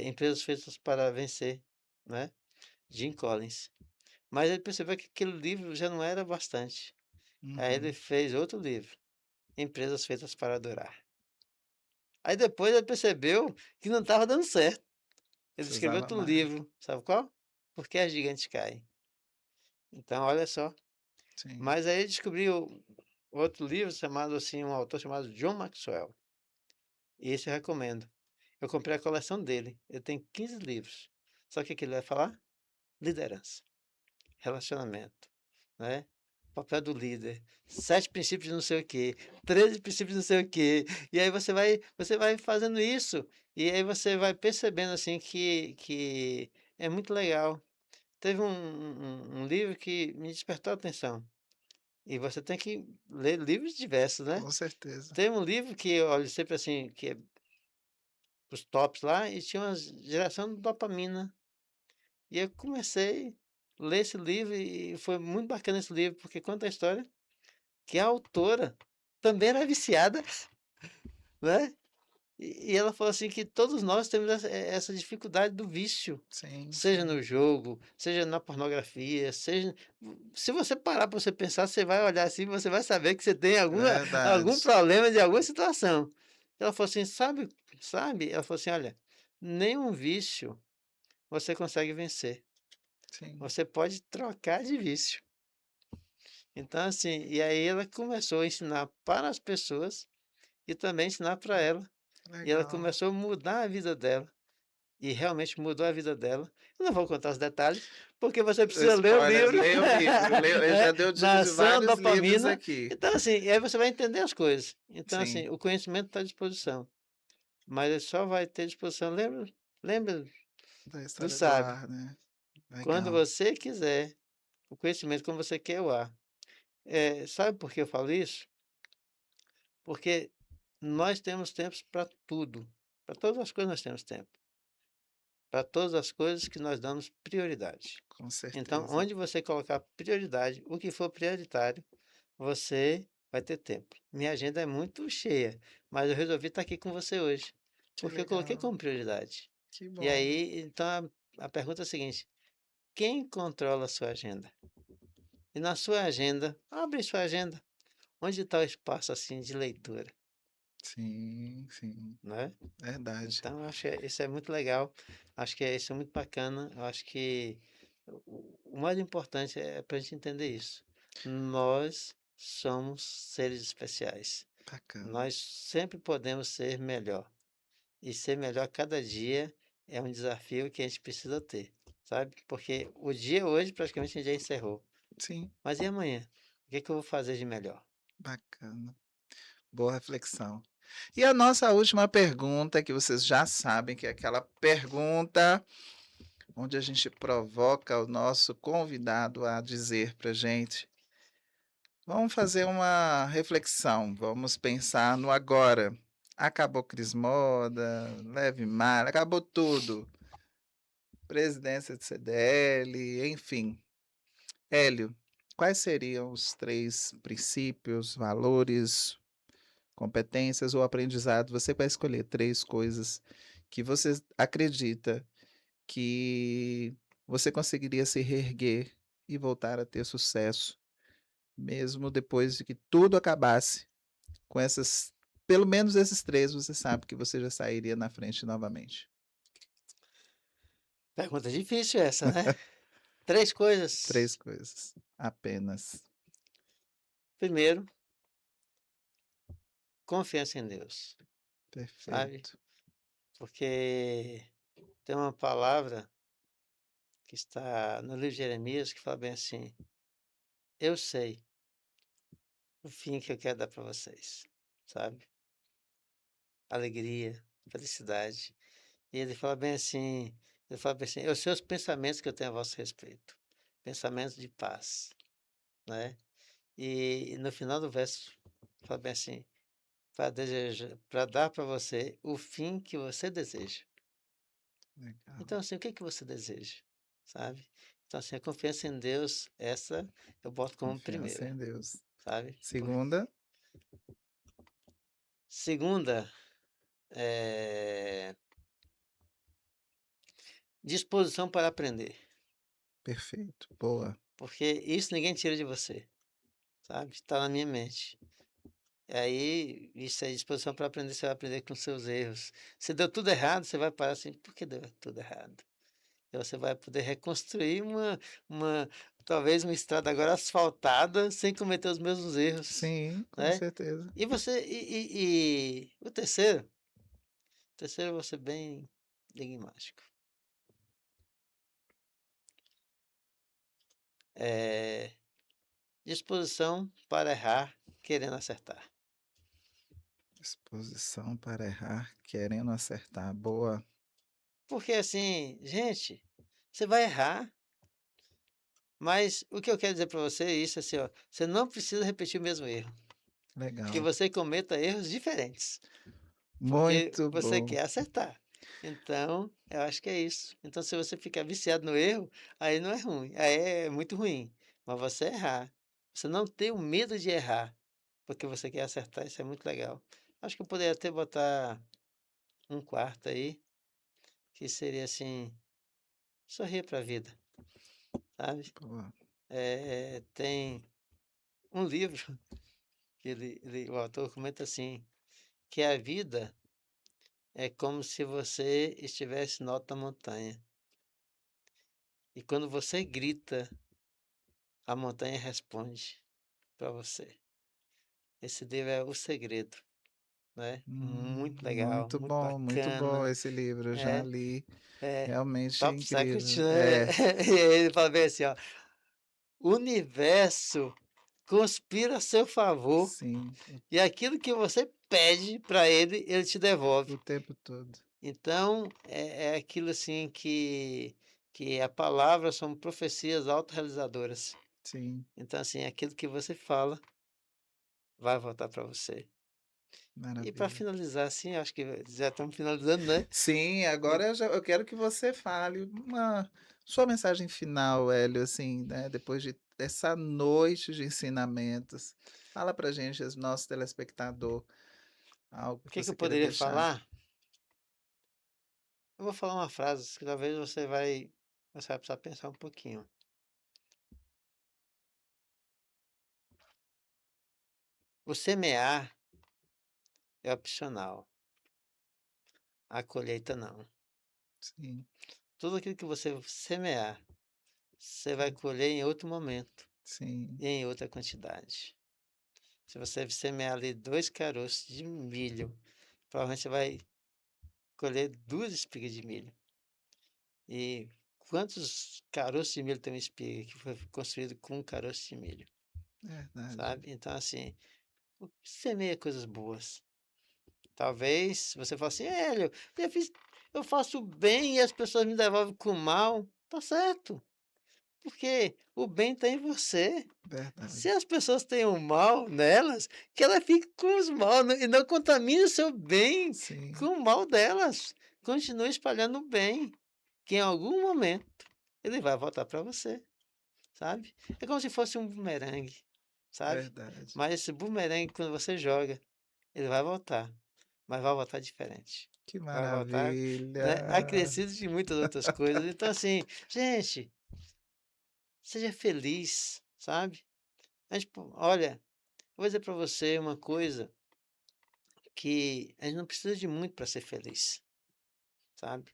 Empresas Feitas para Vencer, né, Jim Collins. Mas ele percebeu que aquele livro já não era bastante. Aí ele Uhum. fez outro livro, Empresas Feitas para Durar. Aí depois ele percebeu que não estava dando certo. Ele escreveu Precisava outro mais. livro, sabe qual? Por que as gigantes caem. Então, olha só. Sim. Mas aí ele descobriu outro livro chamado assim, um autor chamado John Maxwell. E esse eu recomendo. Eu comprei a coleção dele. Eu tenho 15 livros. Só que o que ele vai falar? Liderança, relacionamento, né? Papel do líder, 7 princípios de não sei o quê, 13 princípios de não sei o quê. E aí você vai fazendo isso, e aí você vai percebendo assim que é muito legal. Teve um livro que me despertou a atenção. E você tem que ler livros diversos, né? Com certeza. Tem um livro que eu olho sempre assim, que é os tops lá, e tinha uma geração de dopamina. E eu comecei a ler esse livro e foi muito bacana esse livro, porque conta a história que a autora também era viciada, né? E ela falou assim que todos nós temos essa dificuldade do vício, Sim, seja sim. no jogo, seja na pornografia, seja. Se você parar para você pensar, você vai olhar assim, você vai saber que você tem algum Verdade. problema de alguma situação. Ela falou assim, sabe? Ela falou assim, olha, nenhum vício você consegue vencer. Sim. Você pode trocar de vício. Então, assim, e aí ela começou a ensinar para as pessoas e também ensinar para ela. E ela Legal. começou a mudar a vida dela. E realmente mudou a vida dela. Eu não vou contar os detalhes, porque você precisa ler o Spoiler, livro. leia o livro. Ele É, já deu dicas de Nação vários livros Dopamina. aqui. Então, assim, e aí você vai entender as coisas. Então, Sim, assim, o conhecimento está à disposição. Mas ele só vai ter disposição. Lembra da do história do sábio. ar, né. Quando Legal. você quiser o conhecimento, como você quer o ar. Sabe por que eu falo isso? Porque nós temos tempos para tudo. Para todas as coisas nós temos tempo. Para todas as coisas que nós damos prioridade. Com Então, certeza. onde você colocar prioridade, o que for prioritário, você vai ter tempo. Minha agenda é muito cheia, mas eu resolvi estar aqui com você hoje, Que porque eu coloquei legal. como prioridade. Que E bom. aí, então, a pergunta é a seguinte: quem controla a sua agenda? E na sua agenda, abre sua agenda. Onde está o espaço assim de leitura, Sim, sim. né? Verdade. Então, eu acho que isso é muito legal. Acho que isso é muito bacana. Eu acho que o mais importante é para a gente entender isso. Nós somos seres especiais. Bacana. Nós sempre podemos ser melhor. E ser melhor cada dia é um desafio que a gente precisa ter, sabe? Porque o dia hoje praticamente já encerrou. Sim, Mas e amanhã? O que é que eu vou fazer de melhor? bacana. Boa reflexão. E a nossa última pergunta, que vocês já sabem que é aquela pergunta onde a gente provoca o nosso convidado a dizer pra gente. Vamos fazer uma reflexão, vamos pensar no agora. Acabou Cris Moda, Leve Mar, acabou tudo. presidência de CDL, enfim. Hélio, quais seriam os 3 princípios, valores, competências ou aprendizado? Você vai escolher 3 coisas que você acredita que você conseguiria se reerguer e voltar a ter sucesso, mesmo depois de que tudo acabasse. Com essas pelo menos esses 3 você sabe que você já sairia na frente novamente. Pergunta difícil essa, né? 3 3 coisas. coisas, apenas. Primeiro, confiança em Deus, sabe? Perfeito. Porque tem uma palavra que está no livro de Jeremias que fala bem assim: "Eu sei o fim que eu quero dar para vocês", sabe? Alegria, felicidade. E ele fala bem assim: "Eu sei os pensamentos que eu tenho a vosso respeito, pensamentos de paz", né? E no final do verso fala bem assim: para dar para você o fim que você deseja". Legal. Então, assim, o que que você deseja, sabe? Então, assim, a confiança em Deus, essa eu boto como Confiança primeira, em Deus. sabe? Segunda, Segunda, eh, disposição para aprender, perfeito, boa. porque isso ninguém tira de você, sabe? Está na minha mente. E aí, isso é disposição para aprender, você vai aprender com seus erros. Se deu tudo errado, você vai parar assim, por que deu tudo errado? E você vai poder reconstruir uma talvez uma estrada agora asfaltada, sem cometer os mesmos erros, Sim, com né. certeza. E você o terceiro eu vou ser bem enigmático, eh, disposição para errar, querendo acertar. Disposição para errar, querendo acertar, boa. Porque assim, gente, você vai errar, mas o que eu quero dizer para você é isso, assim, ó, você não precisa repetir o mesmo erro, que Legal. você cometa erros diferentes. Porque Muito você bom. quer acertar. Então, eu acho que é isso. Então, se você ficar viciado no erro, aí não é ruim, aí é muito ruim. Mas você errar, você não ter o medo de errar, porque você quer acertar, isso é muito legal. Acho que eu poderia até botar um quarto aí, que seria assim, sorrir para a vida, sabe? Boa. Tem um livro que o autor comenta assim, que a vida é como se você estivesse no alto da montanha. E quando você grita, a montanha responde para você. Esse livro é O Segredo, né? Muito legal, muito Muito bom bacana. esse livro, já É, li, é. realmente Top Secret, incrível. né? É, E aí ele fala bem assim, ó. O universo conspira a seu favor sim, e aquilo que você pede para ele, ele te devolve. o tempo todo. Então, é aquilo assim que a palavra são profecias autorrealizadoras. Sim, Então, assim, aquilo que você fala vai voltar para você. E para maravilha. finalizar, assim, acho que já estamos finalizando, né? Sim, E agora eu quero que você fale uma sua mensagem final, Hélio, assim, né, depois de essa noite de ensinamentos. Fala pra gente, esse nosso telespectador, algo o que que que você eu queira poderia deixar. falar? Eu vou falar uma frase que talvez você vai precisar pensar um pouquinho. O semear é opcional, a colheita não. Sim, Tudo aquilo que você semear, você vai colher em outro momento sim, e em outra quantidade. Se você semear ali 2 caroços de milho, provavelmente você vai colher 2 espigas de milho. E quantos caroços de milho tem uma espiga que foi construído com um caroço de milho, verdade, sabe? Então, assim, semeia coisas boas. Talvez você fale assim, Hélio, eu fiz, eu faço bem e as pessoas me devolvem com mal. Tá certo, porque o bem está em você. Se verdade. as pessoas têm o mal nelas, que ela fique com os mal e não contamine o seu bem com Sim, o mal delas. Continue espalhando o bem. que em algum momento ele vai voltar para você, sabe. É como se fosse um bumerangue, sabe. Verdade. Mas esse bumerangue quando você joga, ele vai voltar, mas vai voltar diferente. Que Vai voltar, né, maravilha. acrescido de muitas outras coisas. Então assim, gente, seja feliz, sabe. A gente olha, eu vou dizer para você uma coisa, que a gente não precisa de muito para ser feliz, sabe.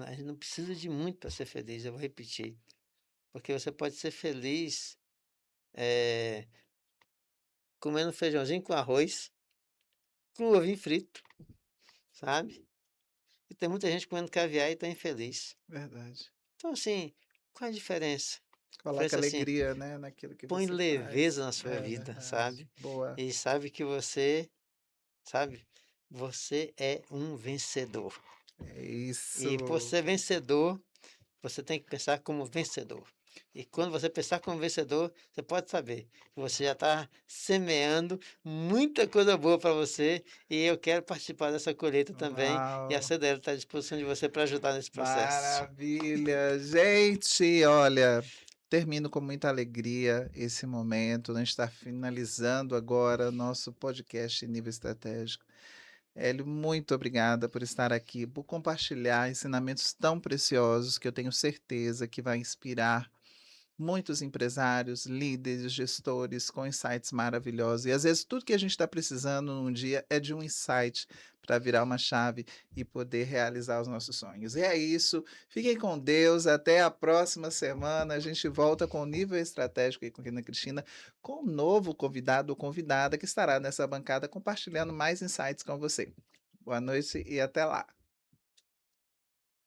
A gente não precisa de muito para ser feliz, eu vou repetir, porque você pode ser feliz, eh, comendo feijãozinho com arroz, com ovinho frito, sabe. E tem muita gente comendo caviar e está infeliz. Verdade. Então assim, qual é a diferença? A Coloca diferença assim, alegria, né, naquilo que põe você leveza faz. na sua É vida, verdade. sabe. Boa. E sabe que você, sabe, você é um vencedor. É E por isso. ser vencedor, você tem que pensar como vencedor. E quando você pensar como vencedor, você pode saber que você já está semeando muita coisa boa para você, e eu quero participar dessa colheita também, e a Uau. CDL está à disposição de você para ajudar nesse processo. Maravilha. Gente, olha, termino com muita alegria esse momento. A gente está finalizando agora nosso podcast Nível Estratégico. Hélio, muito obrigada por estar aqui, por compartilhar ensinamentos tão preciosos que eu tenho certeza que vai inspirar muitos empresários, líderes, gestores com insights maravilhosos. E às vezes tudo que a gente está precisando num dia é de um insight para virar uma chave e poder realizar os nossos sonhos. E é isso. Fiquem com Deus. Até a próxima semana. A gente volta com o nível estratégico e com a Ana Cristina, com um novo convidado ou convidada que estará nessa bancada compartilhando mais insights com você. Boa noite e até lá.